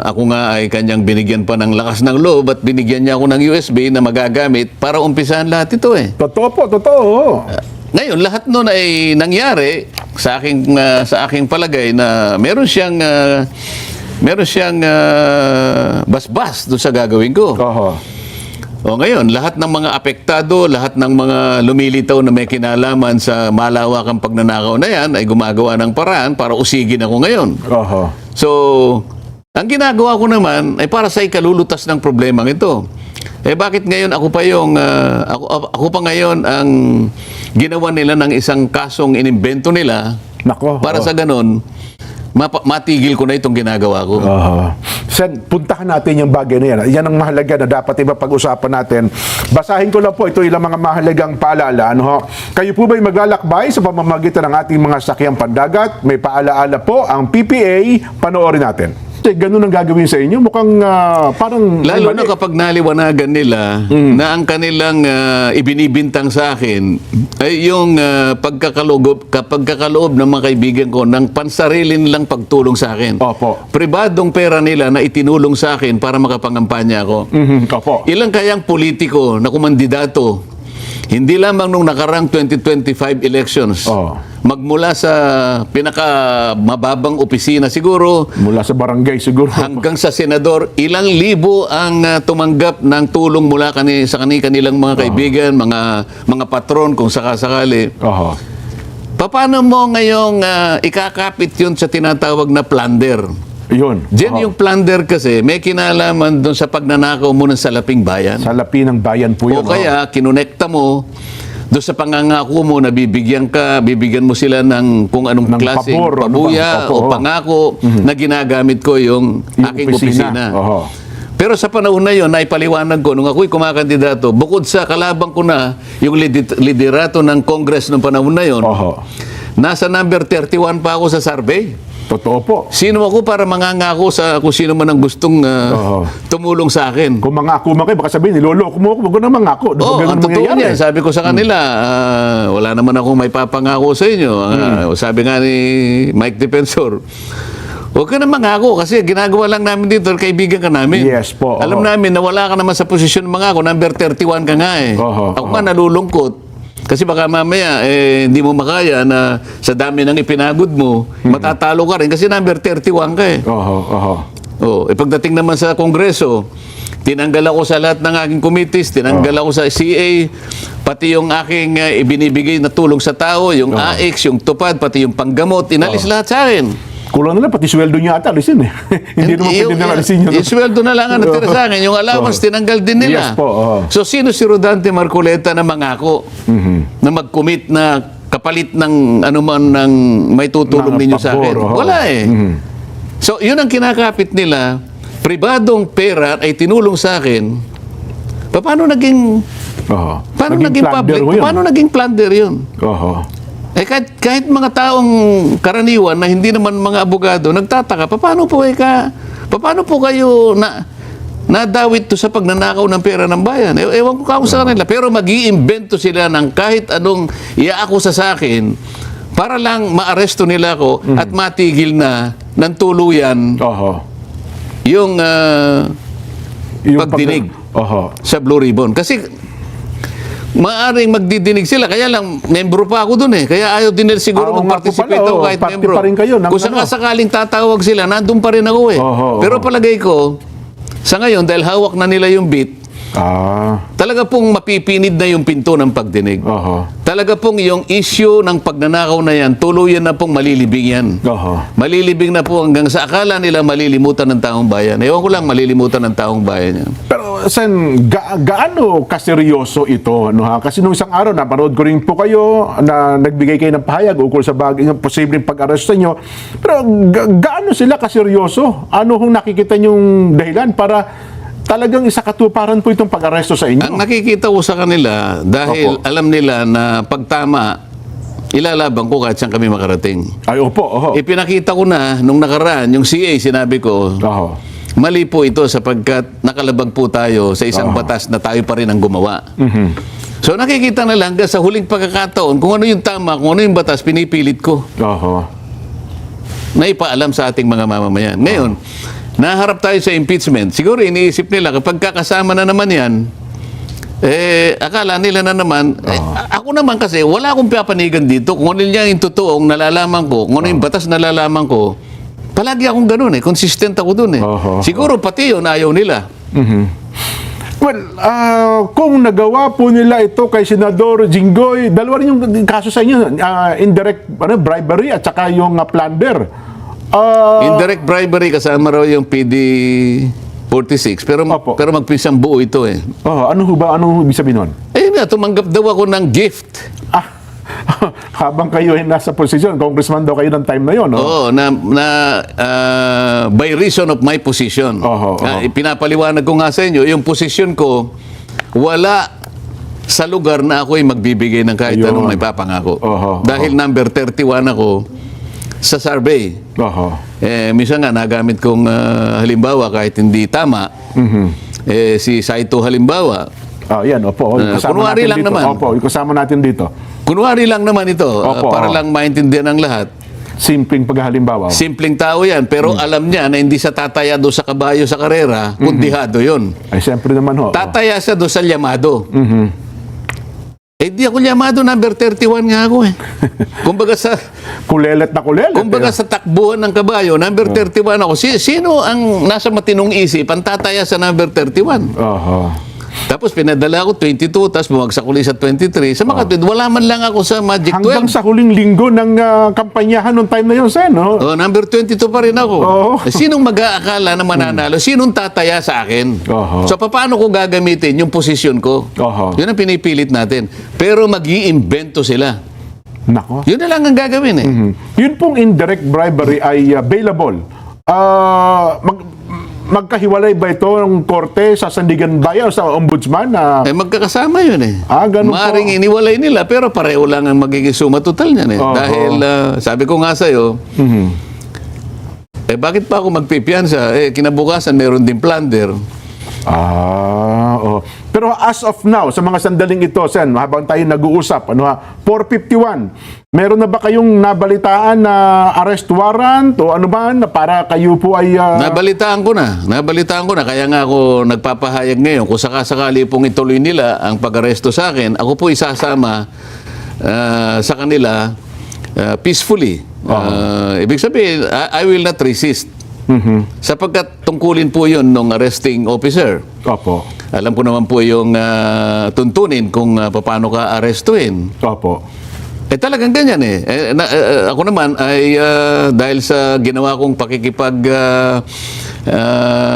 S2: ako nga ay kanyang binigyan pa ng lakas ng loob at binigyan niya ako ng USB na magagamit para umpisahan lahat ito eh.
S1: Totoo po, totoo.
S2: Ngayon, lahat noon ay nangyari sa aking palagay na meron siyang basbas doon sa gagawin ko.
S1: Oho.
S2: O ngayon, lahat ng mga apektado, lahat ng mga lumilitaw na may kinalaman sa malawakang pagnanakaw na yan ay gumagawa ng paraan para usigin ako ngayon.
S1: Oho.
S2: So, ang ginagawa ko naman ay para sa ikalulutas ng problemang ito. Bakit ngayon ako pa ngayon ang ginawa nila ng isang kasong inimbento nila
S1: Nako.
S2: para sa ganon matigil ko na itong ginagawa ko.
S1: Sen, puntahan natin yung bagay na yan. Yan ang mahalaga na dapat pag-usapan natin. Basahin ko lang po ito ilang mga mahalagang paalala. Ano ho? Kayo po ba'y maglalakbay sa pamamagitan ng ating mga sakyang pandagat? May paalaala po ang PPA. Panoorin natin. Ganun ang gagawin sa inyo. Mukhang parang...
S2: Lalo na kapag naliwanagan nila na ang kanilang ibinibintang sa akin ay yung pagkakaloob ng mga kaibigan ko ng pansarili nilang pagtulong sa akin.
S1: Opo.
S2: Pribadong pera nila na itinulong sa akin para makapangampanya ako.
S1: Opo.
S2: Ilang kayang politiko na kumandidato, hindi lamang nung nakarang 2025 elections, magmula sa pinakamababang opisina siguro,
S1: Mula sa barangay siguro.
S2: hanggang sa senador, ilang libo ang tumanggap ng tulong mula sa kanilang mga kaibigan, mga patron kung sakasakali. Paano mo ngayong ikakapit yun sa tinatawag na plunder?
S1: Yun.
S2: Diyan yung plunder kasi may kinalaman doon sa pagnanakaw mo ng salaping bayan.
S1: Salapi ng bayan po yun.
S2: O kaya kinonekta mo doon sa pangangako mo na bibigyan mo sila ng kung anong klaseng
S1: pabor,
S2: pabuya
S1: ano ba?
S2: o pangako na ginagamit ko yung aking opisina. Pero sa panahon na yon, naipaliwanag ko, nung ako'y kumakandidato, bukod sa kalabang ko na yung liderato ng Congress noong panahon na yon, nasa number 31 pa ako sa survey.
S1: Totoo po.
S2: Sino ako para mangangako sa kung sino man ang gustong tumulong sa akin?
S1: Kung mangako man kayo, baka sabihin, niloloko mo ako, wag ko na mangako.
S2: Ang totoo niyan. Sabi ko sa kanila, wala naman akong may papangako sa inyo. Sabi nga ni Mike Defensor, huwag ka na mangako kasi ginagawa lang namin dito, kaibigan ka namin.
S1: Yes po.
S2: Alam namin na wala ka naman sa posisyon mangako, number 31 ka nga eh. Ako nga nalulungkot. Kasi baka mamaya, hindi mo makaya na sa dami ng ipinagod mo, matatalo ka rin kasi number 31 ka eh. Pagdating naman sa Kongreso, tinanggal ako sa lahat ng aking committees, tinanggal ako sa CA, pati yung aking ibinibigay na tulong sa tao, yung AX, yung tupad, pati yung panggamot, inalis lahat sa akin.
S1: Kulang na lang, pati sweldo niya ata, alisin eh. Hindi naman pwede na alisin yun.
S2: Yung sweldo na lang ang natira sa akin, yung allowance tinanggal din nila.
S1: Yes po.
S2: So sino si Rodante Marcoleta na mangako na mag-commit na kapalit ng anuman ng may tutulong ninyo sa akin? Wala eh. So yun ang kinakapit nila, pribadong pera ay tinulong sa akin. Paano naging public? Paano naging plunder yun? Kahit mga taong karaniwan na hindi naman mga abogado, nagtataka, paano po kayo nadawit to sa pagnanakaw ng pera ng bayan? Ewan ko kako sa kanila. Pero mag-iimbento sila ng kahit anong iaakusa sa akin para lang maaresto nila ako at matigil na ng tuluyan yung pagdinig sa Blue Ribbon. Kasi maaring magdidinig sila. Kaya lang, membro pa ako dun eh. Kaya ayaw din nila siguro mag-participate ako kahit membro. Kung sakaling tatawag sila, nandun pa rin ako eh. Pero palagay ko, sa ngayon, dahil hawak na nila yung beat, talaga pong mapipinid na yung pinto ng pagdinig. Talaga pong yung issue ng pagnanakaw na yan, tuluyan na pong malilibing yan. Malilibing na po hanggang sa akala nila malilimutan ng taong bayan. Ewan ko lang, malilimutan ng taong bayan yan.
S1: Pero, Sen, gaano kaseryoso ito? No, ha? Kasi nung isang araw, napanood ko rin po kayo na nagbigay kayo ng pahayag ukol sa ng posibleng pag-aresto nyo. Pero, gaano sila kaseryoso? Ano kung nakikita nyong dahilan para talagang isakatuparan po itong pag-aresto sa inyo?
S2: Ang nakikita ko sa kanila, dahil alam nila na pagtama, ilalaban ko kahit saan kami makarating.
S1: Ay, opo.
S2: Ipinakita ko na, nung nakaraan, yung CA, sinabi ko, mali po ito sapagkat nakalabag po tayo sa isang batas na tayo pa rin ang gumawa. So nakikita na lang hanggang sa huling pagkakataon, kung ano yung tama, kung ano yung batas, pinipilit ko. Na ipaalam sa ating mga mamamayan. Ngayon, naharap tayo sa impeachment. Siguro iniisip nila, kapag kakasama na naman yan, akala nila na naman, ako naman kasi, wala akong papanigan dito. Kung ano yung totoong nalalaman ko, kung ano yung batas nalalaman ko, palagi akong ganun eh. Consistent ako dun eh. Siguro pati yun, ayaw nila.
S1: Well, kung nagawa po nila ito kay Senador Jinggoy, dalawa rin yung kaso sa inyo, indirect bribery at saka yung plunder.
S2: Indirect bribery kasama raw yung PD 46 pero magpinsang buo ito eh.
S1: Ano ho ba? Ano ibig sabihin nun?
S2: Tumanggap daw ako ng gift.
S1: habang kayo ay nasa posisyon, congressman daw kayo ng time na yon, no?
S2: Oo, by reason of my position.
S1: Oho, oho.
S2: Pinapaliwanag ko nga sa inyo, yung position ko, wala sa lugar na ako ay magbibigay ng kahit
S1: Ayun.
S2: anong may papangako.
S1: Oho,
S2: Dahil number 31 ako sa survey.
S1: Oho.
S2: Minsan nga nagamit kong halimbawa kahit hindi tama. Si Saito halimbawa.
S1: Yan, opo.
S2: kunwari lang
S1: dito.
S2: naman.
S1: Opo, kasama natin dito.
S2: Kunwari lang naman ito,
S1: Opo,
S2: para lang maintindihan ng lahat.
S1: Simpleng paghalimbawa.
S2: Simpleng tao yan, pero alam niya na hindi siya tataya doon sa kabayo sa karera, kundihado yun.
S1: Ay, siyempre naman ho.
S2: Tataya siya doon sa llamado. Di ako llamado, number 31 nga ako eh. Kumbaga sa
S1: Kulelet na kulelet.
S2: Kumbaga sa takbuhan ng kabayo, number 31 ako. Sino ang nasa matinong isip ang tataya sa number 31?
S1: Oho.
S2: Tapos pinadala ako 22, tapos bumagsak ulit sa 23. Sa mga wala man lang ako sa Magic 12.
S1: Hanggang sa huling linggo ng kampanyahan noong time na yun, Sen, no?
S2: Number 22 pa rin ako.
S1: Oo.
S2: Sinong mag-aakala na mananalo? Sinong tataya sa akin?
S1: Oo.
S2: So, paano ko gagamitin yung posisyon ko?
S1: Oo.
S2: Yun ang pinipilit natin. Pero mag-iimbento sila.
S1: Nako.
S2: Yun na lang ang gagawin eh.
S1: Yun pong indirect bribery ay bailable. Magkahiwalay ba ito ng korte sa Sandigan Bayan o sa ombudsman?
S2: Magkakasama yun eh.
S1: Ganun po.
S2: Maaring iniwalay nila, pero pareho lang ang magiging suma total niyan eh.
S1: Oo.
S2: Dahil, sabi ko nga sa'yo, bakit pa ako magpipiyansa? Kinabukasan, meron din plunder.
S1: Pero as of now, sa mga sandaling ito, Sen, habang tayo nag-uusap, 451, meron na ba kayong nabalitaan na arrest warrant o ano ba na para kayo po ay...
S2: Nabalitaan ko na. Kaya nga ako nagpapahayag ngayon. Kung sakasakali pong ituloy nila ang pag-aresto sa akin, ako po isasama sa kanila peacefully. Ibig sabihin, I will not resist. Sapagkat tungkulin po yun ng arresting officer.
S1: Opo.
S2: Alam ko naman po yung tuntunin kung paano ka arestuin.
S1: Opo.
S2: Talagang ganyan eh. Ako naman ay dahil sa ginawa kong pakikipag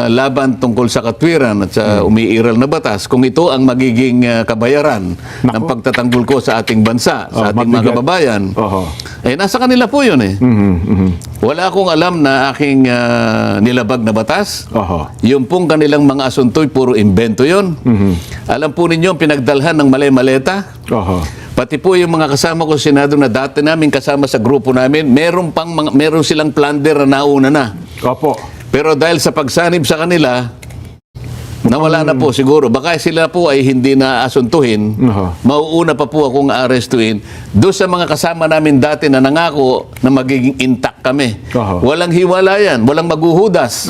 S2: laban tungkol sa katwiran at sa umiiral na batas, kung ito ang magiging kabayaran ng pagtatanggol ko sa ating bansa, sa ating mga kababayan, nasa kanila po yun eh. Wala akong alam na aking nilabag na batas. Yung pong kanilang mga asunto'y puro invento yun. Alam po ninyo, pinagdalhan ng maleta. Pati po yung mga kasama ko sa Senado na dati namin kasama sa grupo namin, meron silang plunder na nauna na.
S1: Opo.
S2: Pero dahil sa pagsanib sa kanila, nawala na po siguro. Baka sila po ay hindi na asuntuhin. Mauuna pa po akong arestuin. Doon sa mga kasama namin dati na nangako na magiging intact kami. Walang hiwalayan, walang maghuhudas.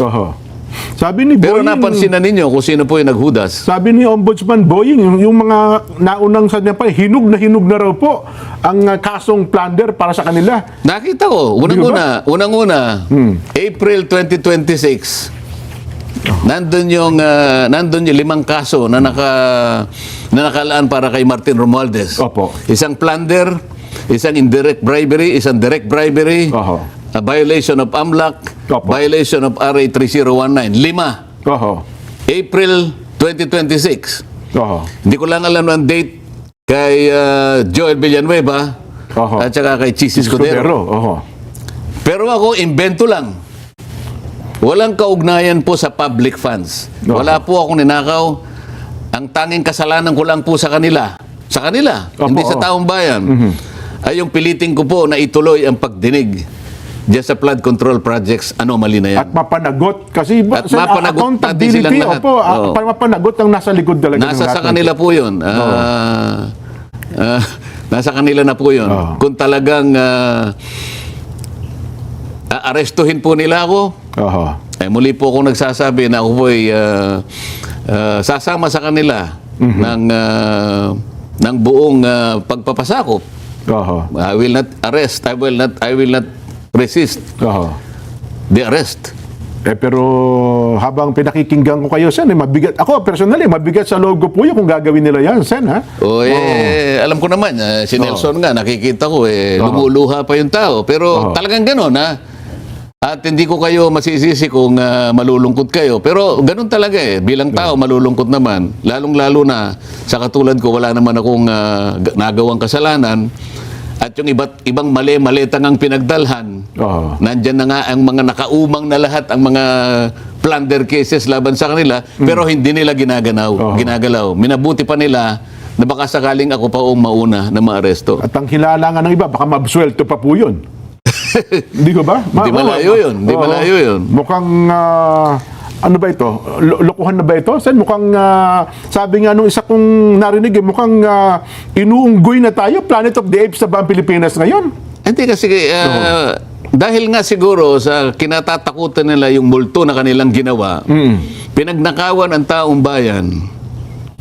S1: Sabi ni
S2: Pero
S1: Boying,
S2: napansin na ninyo kung sino po yung naghudas.
S1: sabi ni Ombudsman Boying, yung mga naunang sa niya pa, hinug na raw po ang kasong plunder para sa kanila.
S2: Nakita ko, unang-una, April 2026, nandun yung 5 kaso na nakalaan para kay Martin Romualdez.
S1: Opo.
S2: Isang plunder, isang indirect bribery, isang direct bribery, a violation of AMLAC,
S1: Opo.
S2: violation of RA 3019. 5. April 2026. Hindi ko lang alam ang date kay Joel Villanueva at saka kay Chis Escudero. Pero ako, invento lang. Walang kaugnayan po sa public funds. Wala po akong ninakaw. Ang tanging kasalanan ko lang po sa kanila. Sa kanila, hindi sa taong bayan. Ay yung piliting ko po na ituloy ang pagdinig diyan sa flood control projects, anomaly na yan.
S1: At mapanagot. Kasi
S2: At mapanagot natin silang
S1: accountability,
S2: lahat.
S1: mapanagot ang nasa likod talaga.
S2: Nasa sa kanila po yun. Nasa kanila na po yun. Kung talagang aarestuhin po nila ako, muli po akong nagsasabi na ako po ay sasama sa kanila ng buong pagpapasakop. I will not arrest. I will not resist the arrest.
S1: Pero habang pinakikinggan ko kayo, Sen, mabigat. Ako, personally, mabigat sa logo po yun kung gagawin nila yan, Sen, ha?
S2: Alam ko naman, si Nelson nga, nakikita ko, lumuluha pa yung tao. Pero talagang gano'n, ha? At hindi ko kayo masisisi kung malulungkot kayo. Pero ganun talaga eh. Bilang tao, malulungkot naman. Lalong-lalo na sa katulad ko, wala naman akong nagawang kasalanan. at yung ibang mali-malitang ang pinagdalhan,
S1: Oo.
S2: nandyan na nga ang mga nakaumang na lahat, ang mga plunder cases laban sa kanila, pero hindi nila ginagalaw. Minabuti pa nila na baka sakaling ako pa ang mauna na maaresto.
S1: At ang hinala nga ng iba, baka mabsuelto pa po yun. Hindi ko ba?
S2: Hindi malayo yun. Hindi
S1: Oo.
S2: malayo yun.
S1: Mukhang, ano ba ito? Lokohan na ba ito? Sen, mukhang, sabi nga nung isa kong narinig, mukhang inuunggoy na tayo. Planet of the Apes na ba ang Pilipinas ngayon?
S2: Hindi kasi, dahil nga siguro sa kinatatakutan nila yung multo na kanilang ginawa, pinagnakawan ang taong bayan,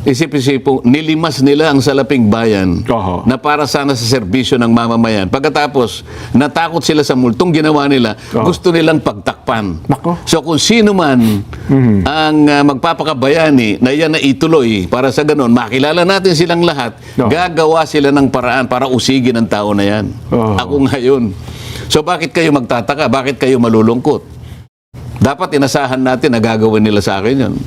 S2: isip-isipo, nilimas nila ang salaping bayan
S1: Oho.
S2: na para sana sa serbisyo ng mamamayan. Pagkatapos, natakot sila sa multong ginawa nila, gusto nilang pagtakpan.
S1: Nako.
S2: So kung sino man ang magpapakabayani na yan na ituloy para sa ganon, makilala natin silang lahat, gagawa sila ng paraan para usigin ang tao na yan. Ako ngayon. So bakit kayo magtataka? Bakit kayo malulungkot? Dapat inasahan natin na gagawin nila sa akin yun.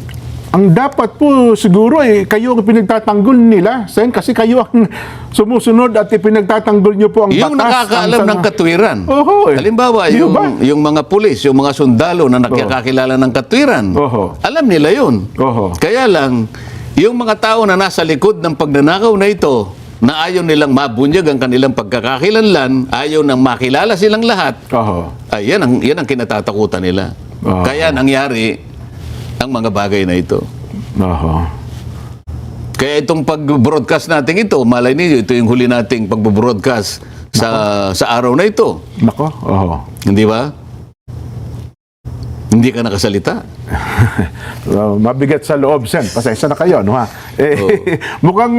S1: Ang dapat po siguro kayo ang pinagtatanggol nila, Sen, kasi kayo ang sumusunod at pinagtatanggol nyo po ang
S2: Yung
S1: batas.
S2: nakakaalam ng katwiran.
S1: Oho,
S2: Halimbawa,
S1: Di ba?
S2: yung mga pulis, yung mga sundalo na nakakakilala ng katwiran,
S1: Oho.
S2: alam nila yun.
S1: Oho.
S2: Kaya lang, yung mga tao na nasa likod ng pagnanakaw na ito, na ayaw nilang mabunyag ang kanilang pagkakakilanlan, ayaw nang makilala silang lahat,
S1: Oho.
S2: yan ang kinatatakutan nila.
S1: Oho.
S2: Kaya nangyari ang mga bagay na ito.
S1: Oho.
S2: Kaya itong pag-broadcast natin ito, malay niyo, ito yung huli nating pag-broadcast sa araw na ito.
S1: Nako. Oho.
S2: Hindi ba? Hindi ka nakasalita.
S1: Mabigat sa loob, Sen. Pasensya na kayo, no ha? Mukhang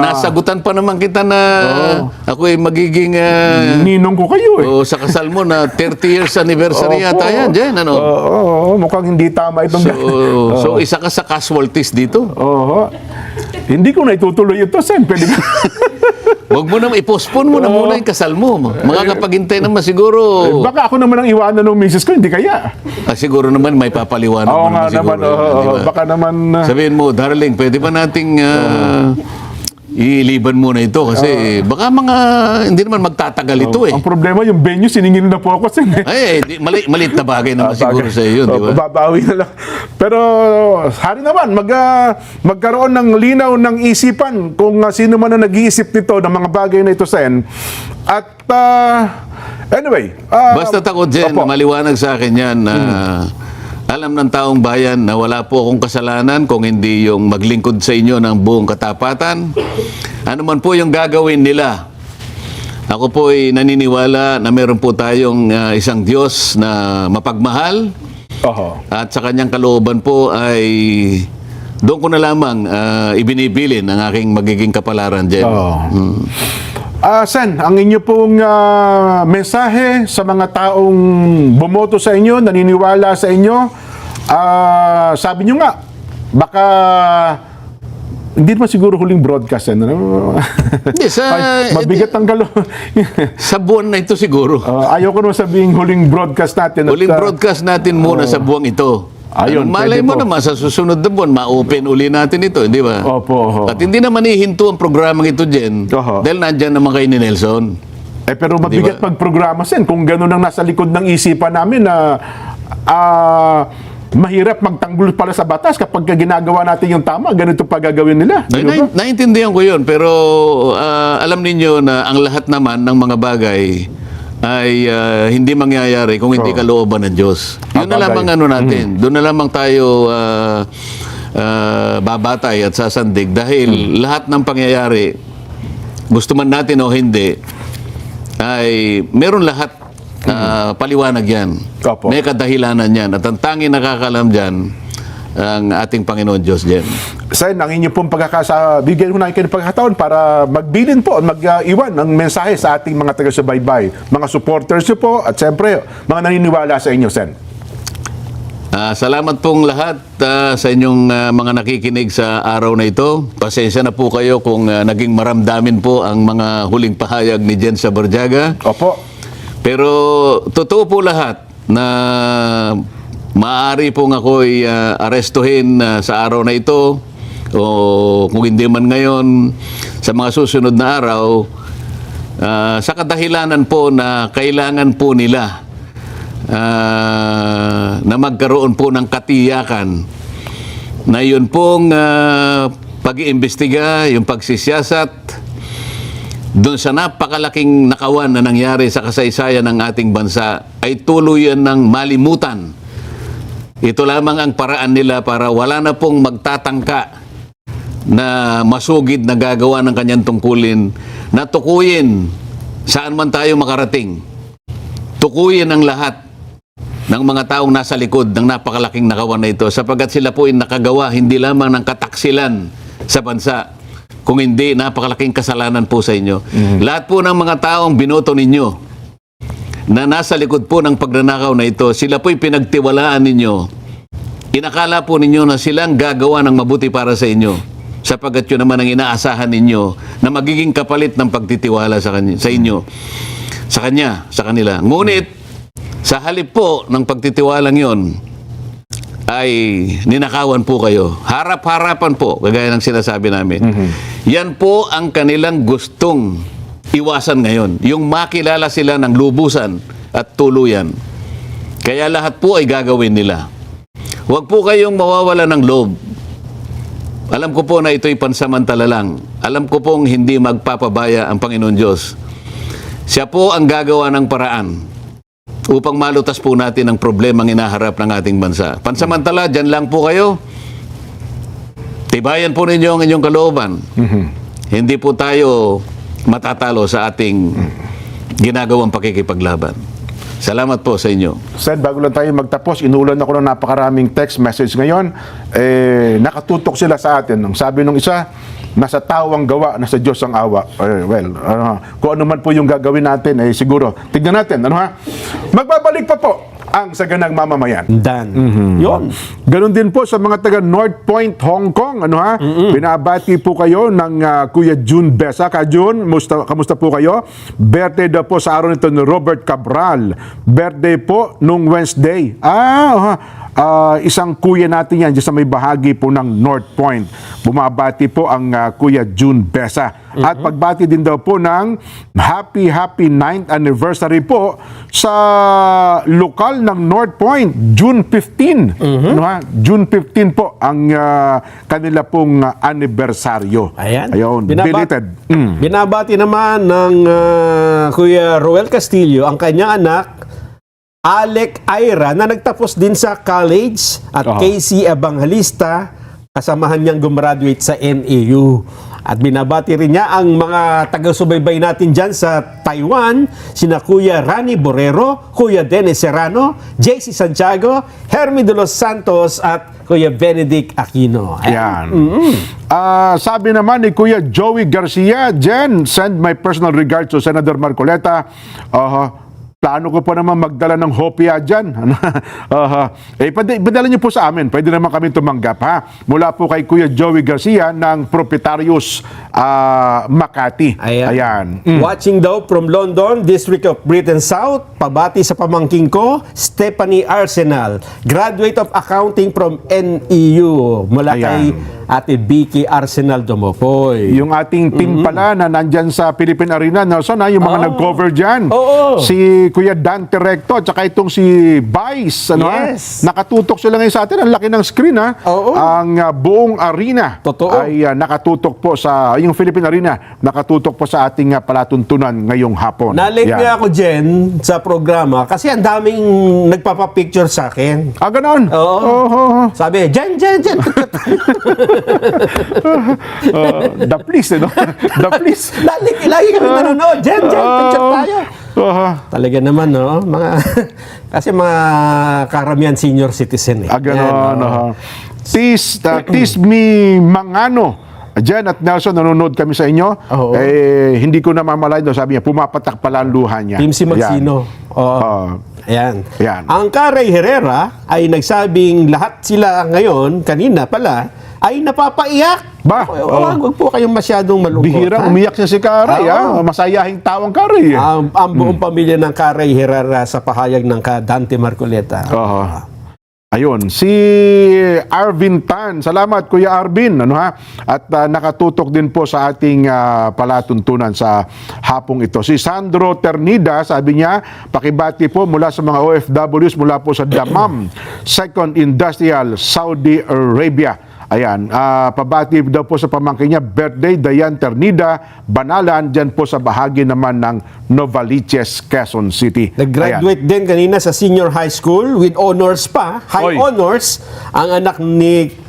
S2: Nasagutan pa naman kita na ako ay magiging
S1: ninong ko kayo
S2: sa kasal mo na 30 years anniversary yata yan dyan. Ano?
S1: Mukhang hindi tama itong...
S2: So isa ka sa casualties dito.
S1: Oo. Hindi ko na itutuloy ito, Sen. Pwede ka...
S2: Huwag mo naman, i-postpone mo na muna yung kasal mo. Makakapaghintay naman siguro.
S1: Baka ako naman ang iwanan ng misis ko, hindi kaya.
S2: Siguro naman may papaliwanag
S1: Oo
S2: mo
S1: nga
S2: naman
S1: naman.
S2: siguro. Di ba?
S1: Baka naman...
S2: Sabihin mo, darling, pwede ba nating iliban muna ito kasi baka hindi naman magtatagal ito eh.
S1: Ang problema, yung venue, siningin na po ako, Sen.
S2: Ay, malit na bagay naman siguro sa iyo, di ba?
S1: Babawi na lang. Pero, hari naman, magkaroon ng linaw ng isipan kung sino man ang nag-iisip nito ng mga bagay na ito, Sen. At, anyway.
S2: Basta takot dyan, maliwanag sa akin yan na alam ng taong bayan na wala po akong kasalanan kung hindi yung maglingkod sa inyo ng buong katapatan. Ano man po yung gagawin nila. Ako po ay naniniwala na meron po tayong isang Diyos na mapagmahal. At sa kanyang kalooban po ay doon ko na lamang ibinibilin ang aking magiging kapalaran dyan.
S1: Sen, ang inyo pong mensahe sa mga taong bumoto sa inyo, naniniwala sa inyo, sabi nyo nga, baka hindi naman siguro huling broadcast yan.
S2: Hindi,
S1: mabigat ang galo.
S2: sa buwan na ito siguro.
S1: Ayaw ko naman sabihin huling broadcast natin.
S2: Huling broadcast natin muna sa buwang ito.
S1: Ayun,
S2: malay mo naman sa susunod na buwan, ma-open uli natin ito, di ba?
S1: Opo.
S2: At hindi naman ihinto ang programang ito dyan dahil nandyan naman kayo ni Nelson.
S1: Pero mabigat magprograma, Sen. Kung gano'n ang nasa likod ng isipan namin na mahirap magtanggol pala sa batas kapag ginagawa natin yung tama, ganito pa gagawin nila.
S2: Naintindihan ko yun, pero alam ninyo na ang lahat naman ng mga bagay ay hindi mangyayari kung hindi kalooban ng Diyos. Yun na lamang natin. Doon na lamang tayo babatay at sasandig dahil lahat ng pangyayari, gusto man natin o hindi, ay meron lahat paliwanag yan. May kadahilanan yan. At ang tanging nakakalam dyan, ang ating Panginoon Diyos dyan.
S1: Sen, ang inyo pong bigyan ko na kayo ng pagkakataon para magbilin po at mag-iwan ng mensahe sa ating mga taga-subaybay, mga supporters nyo po, at siyempre, mga naniniwala sa inyo, Sen.
S2: Salamat pong lahat sa inyong mga nakikinig sa araw na ito. Pasensya na po kayo kung naging maramdamin po ang mga huling pahayag ni Jen Sabarjaga.
S1: Opo.
S2: Pero totoo po lahat na maaari pong ako'y arestuhin sa araw na ito o kung hindi man ngayon sa mga susunod na araw Sa kadahilanan po na kailangan po nila na magkaroon po ng katiyakan na yun pong pag-iimbestiga, yung pagsisiyasat doon sa napakalaking nakawan na nangyari sa kasaysayan ng ating bansa ay tuluyan ng malimutan. Ito lamang ang paraan nila para wala na pong magtatangka na masugid na gagawa ng kanyang tungkulin, na tukuyin saan man tayo makarating. Tukuyin ang lahat ng mga taong nasa likod ng napakalaking nakawan na ito, sapagkat sila po ay nakagawa hindi lamang ng kataksilan sa bansa, kung hindi napakalaking kasalanan po sa inyo. Lahat po ng mga taong binoto ninyo na nasa likod po ng pagnanakaw na ito, sila po'y pinagtiwalaan ninyo. Inakala po ninyo na silang gagawa ng mabuti para sa inyo, sapagkat yun naman ang inaasahan ninyo na magiging kapalit ng pagtitiwala sa inyo, sa kanila. Ngunit, sa halip po ng pagtitiwalang yon, ay ninakawan po kayo. Harap-harapan po, kagaya ng sinasabi namin. Yan po ang kanilang gustong iwasan ngayon. Yung makilala sila ng lubusan at tuluyan. Kaya lahat po ay gagawin nila. Huwag po kayong mawawala ng loob. Alam ko po na ito'y pansamantala lang. Alam ko pong hindi magpapabaya ang Panginoon Diyos. Siya po ang gagawa ng paraan upang malutas po natin ang problemang inaharap ng ating bansa. Pansamantala, dyan lang po kayo. Tibayan po ninyo ang inyong kalooban. Hindi po tayo matatalo sa ating ginagawang pakikipaglaban. Salamat po sa inyo.
S1: Sen, bago lang tayo magtapos, inuulan ako ng napakaraming text message ngayon. Nakatutok sila sa atin. Ang sabi nung isa, nasa tao ang gawa, nasa Diyos ang awa. Kung ano man po yung gagawin natin, siguro. Tignan natin, magbabalik pa po ang Saganang Mamamayan.
S3: Yun.
S1: Ganon din po sa mga taga North Point, Hong Kong. Binabati po kayo ng Kuya June Besa. Ka June, kamusta po kayo? Birthday daw po sa araw nito ni Robert Cabral. Birthday po nung Wednesday. Isang kuya natin yan dyan sa may bahagi po ng North Point. Bumabati po ang Kuya June Besa. At pagbati din daw po ng happy 9th anniversary po sa lokal ng North Point, June 15. June 15 po ang kanila pong anibersaryo.
S3: Ayan.
S1: Ayun, belated.
S3: Binabati naman ng Kuya Roel Castillo, ang kanyang anak, Alec Ira, na nagtapos din sa college, at Casey Evangelista, kasamahan niyang gumraduate sa NAU. At binabati rin niya ang mga taga-subaybay natin dyan sa Taiwan, sina Kuya Rani Borrero, Kuya Dennis Serrano, JC Santiago, Hermi de los Santos, at Kuya Benedict Aquino.
S1: Yan. Sabi naman ni Kuya Joey Garcia, Jen, send my personal regards to Senator Marcoleta. Plano ko pa naman magdala ng hopia dyan. Padala niyo po sa amin. Pwede naman kami tumanggap, ha? Mula po kay Kuya Joey Garcia ng Proprietarius Makati. Ayan.
S3: Watching daw from London, District of Britain South, pabati sa pamangking ko, Stephanie Arsenal, graduate of accounting from NEU, mula kay Ate Vicky Arsenal Dumopoy.
S1: Yung ating team pala na nandyan sa Philippine Arena, Nelson, yung mga nag-cover dyan. Si Kuya Dante Recto, at saka itong si Vice, nakatutok sila ngayon sa atin. Ang laki ng screen, Ang buong arena ay nakatutok po sa, yung Philippine Arena, nakatutok po sa ating palatuntunan ngayong hapon.
S3: Nalink niya ako, Jen, sa programa kasi ang daming nagpapapicture sa akin.
S1: Ganon?
S3: Sabi, Jen.
S1: The please, The please.
S3: Lagi kami nanonood. Jen, picture tayo. Talaga naman, no? Kasi mga karamihan senior citizen.
S1: Ganon. Tis mi Mangano. Jen at Nelson, nanonood kami sa inyo. Hindi ko na mamalayan. Sabi niya, pumapatak pala ang luha niya.
S3: Team si Magsino. Ayan. Ang Karay Herrera ay nagsabing lahat sila ngayon, kanina pala, ay napapaiyak. Huwag po kayong masyadong malungkot.
S1: Bihirang umiyak siya si Karay. Masayahing tawang Karay.
S3: Ang buong pamilya ng Karay Herrera sa pahayag ng Dante Marcoleta.
S1: Ayun, si Arvin Tan. Salamat, Kuya Arvin. Ano ha? At nakatutok din po sa ating palatuntunan sa hapong ito. Si Sandro Ternida, sabi niya, pakibati po mula sa mga OFWs mula po sa Dammam, Second Industrial, Saudi Arabia. Ayan, pabati daw po sa pamangkin niya, birthday, Dayan Ternida, Banalan, dyan po sa bahagi naman ng Novaliches, Quezon City.
S3: Nag-graduate din kanina sa senior high school with honors pa. High
S1: Oy.
S3: honors ang anak ni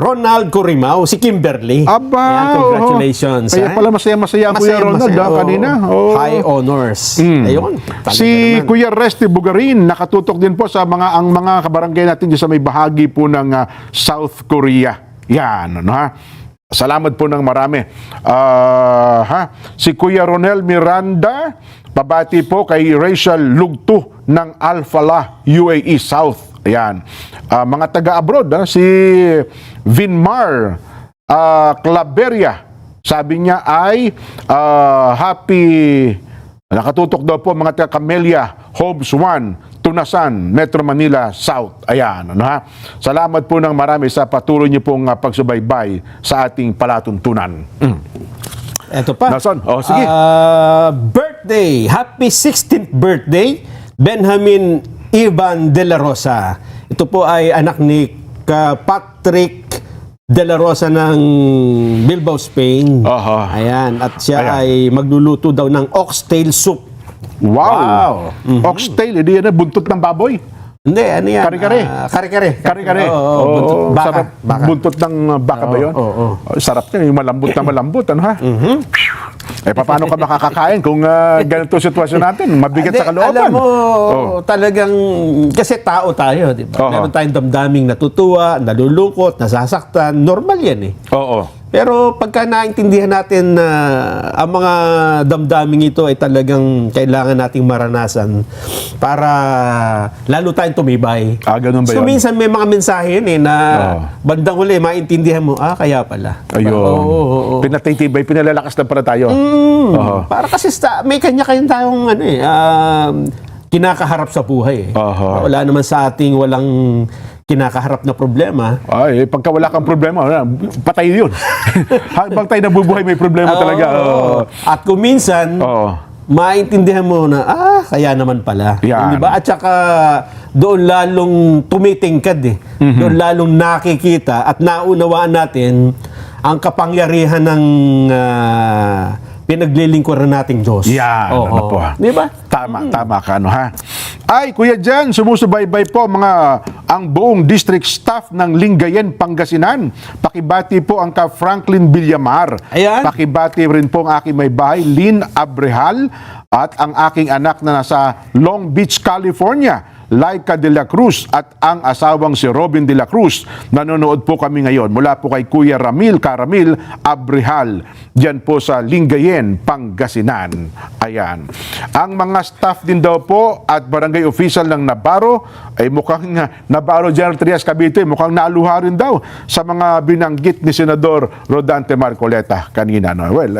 S3: Ronald Corimao, si Kimberly.
S1: Aba,
S3: Ayan, congratulations.
S1: Kaya pala masaya-masaya ang Kuya Ronald
S3: Masaya,
S1: kanina. Oo.
S3: High honors. Ayun. talaga
S1: Si
S3: naman.
S1: Kuya Resty Bugarin, nakatutok din po sa ang mga kabarangay natin dyan sa may bahagi po ng South Korea. Yan, ano ha? Salamat po ng marami. Si Kuya Ronel Miranda, pabati po kay Rachel Lugto ng Alfala, UAE South. Ayan. Mga taga-abroad, si Vinmar Claveria, sabi niya ay happy, nakatutok daw po mga taga Camellia, Hobbs 1, Tunasan, Metro Manila South. Ayan, ano ha? Salamat po ng marami sa patuloy niyo pong pagsubaybay sa ating palatuntunan.
S3: Eto pa.
S1: Nason? Oh, sige.
S3: Birthday. Happy 16th birthday, Benjamin Ivan De La Rosa. Ito po ay anak ni Patrick De La Rosa ng Bilbao, Spain.
S1: Aha.
S3: Ayan. At siya
S1: Ayan.
S3: ay magluluto daw ng oxtail soup.
S1: Wow! Oxtail, hindi yan buntot ng baboy.
S3: Hindi, ano yan?
S1: Kare-kare.
S3: Kare-kare.
S1: Kare-kare.
S3: Oo, buntot.
S1: Oo,
S3: Baka.
S1: sarap.
S3: Baka.
S1: Buntot ng baka ba yun?
S3: Oo.
S1: Sarap yan, yung malambot na malambot, ano ha? Paano ka makakakain kung ganito sitwasyon natin? Mabigat sa kalooban.
S3: Alam mo,
S1: Oh.
S3: talagang, kasi tao tayo, di ba?
S1: Oo.
S3: Meron tayong damdaming natutuwa, nalulungkot, nasasaktan. Normal yan eh.
S1: Oo.
S3: Pero pagka naintindihan natin na ang mga damdaming ito ay talagang kailangan nating maranasan para lalo tayong tumibay.
S1: Ganun ba
S3: So
S1: yun?
S3: minsan may mga mensahe yun na bandang huli, maintindihan mo, kaya pala.
S1: Ayun.
S3: Oo.
S1: Pinatitibay, pinalalakas na pala tayo. Oo.
S3: Para kasi may kanya-kanya tayong kinakaharap sa buhay.
S1: Aha.
S3: Wala naman sa ating walang kinakaharap na problema.
S1: Ay, pagka wala kang problema, patay yun. Habang tayo nabubuhay, may problema talaga. Oo.
S3: At kung minsan,
S1: Oo.
S3: maintindihan mo na, kaya naman pala. Di
S1: Yan.
S3: ba? At saka, doon lalong tumitingkad eh. Doon lalong nakikita at naunawaan natin ang kapangyarihan ng pinaglilingkuran nating Diyos.
S1: Yan,
S3: Oo.
S1: ano po.
S3: Di ba?
S1: Tama ka, ano ha? Ay, Kuya Jan, sumusubaybay po ang buong district staff ng Lingayen, Pangasinan. Pakibati po ang ka Franklin Villamar.
S3: Ayan.
S1: Pakibati rin po ang aking may bahay, Lynn Abrehal, at ang aking anak na nasa Long Beach, California, Laika de la Cruz, at ang asawang si Robin de la Cruz. Nanonood po kami ngayon mula po kay Kuya Karamil Abrehal, diyan po sa Lingayen, Pangasinan. Ayan. Ang mga staff din daw po at barangay official ng Navarro ay mukhang Navarro General Trias Cavite, mukhang naaluha rin daw sa mga binanggit ni Senador Rodante Marcoleta kanina. No? Well,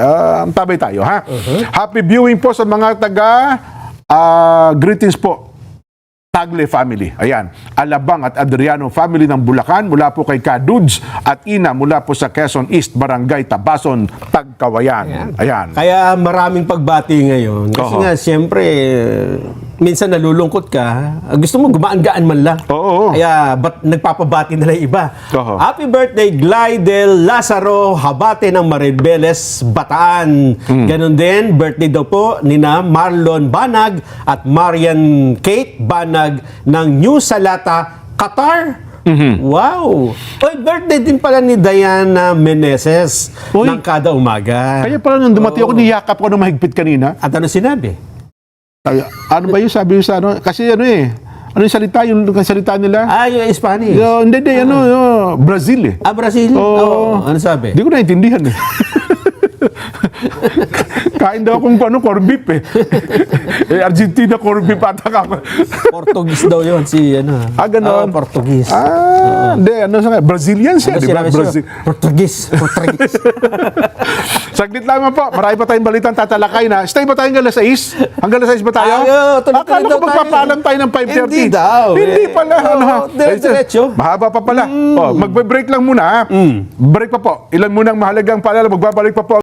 S1: tabay tayo ha. Happy viewing po sa mga greetings po. Tagle family. Ayan. Alabang at Adriano family ng Bulacan mula po kay Kaduds at Ina mula po sa Quezon East, Barangay Tabason, Tagkawayan. Ayan.
S3: Kaya maraming pagbati ngayon. Kasi nga, siyempre, minsan nalulungkot ka. Gusto mo gumaan-gaan man lang.
S1: Oo.
S3: Kaya, ba't nagpapabati nila yung iba?
S1: Oo.
S3: Happy birthday, Glidel Lazaro Habate ng Maribeles, Bataan. Ganon din, birthday daw po nina Marlon Banag at Marian Kate Banag ng New Salata, Qatar. Wow! Oy, birthday din pala ni Diana Meneses ng kada umaga.
S1: Kaya pala nung dumating ako, niyakap ko ng mahigpit kanina.
S3: At ano sinabi?
S1: Ay, ano ba yung sabi sa ano? Kasi ano ano yung salita nila?
S3: Yung Spanish.
S1: Hindi, Brazil eh.
S3: Brazil?
S1: Oo.
S3: Ano sabi?
S1: Hindi ko naintindihan eh. Kain daw akong corned beef eh. Argentina corned beef atak ako.
S3: Portuguese daw yun, si ano.
S1: Ganon.
S3: Portuguese.
S1: Hindi, Brazilian siya,
S3: Ano
S1: di ba?
S3: sinabi sa'yo? Portuguese.
S1: Saglit lamang po, marami pa tayong balitang tatalakay na. Stay ba tayo hanggang alas 6? Hanggang alas 6 ba tayo?
S3: Tuloy-tuloy
S1: Akala ko
S3: daw tayo.
S1: magpapaalam tayo ng 5:30.
S3: Hindi daw.
S1: Hindi pala.
S3: Diretso.
S1: Mahaba pa pala. Magbe-break lang muna. Break pa po. Ilan munang mahalagang paalala. Magbabalik pa po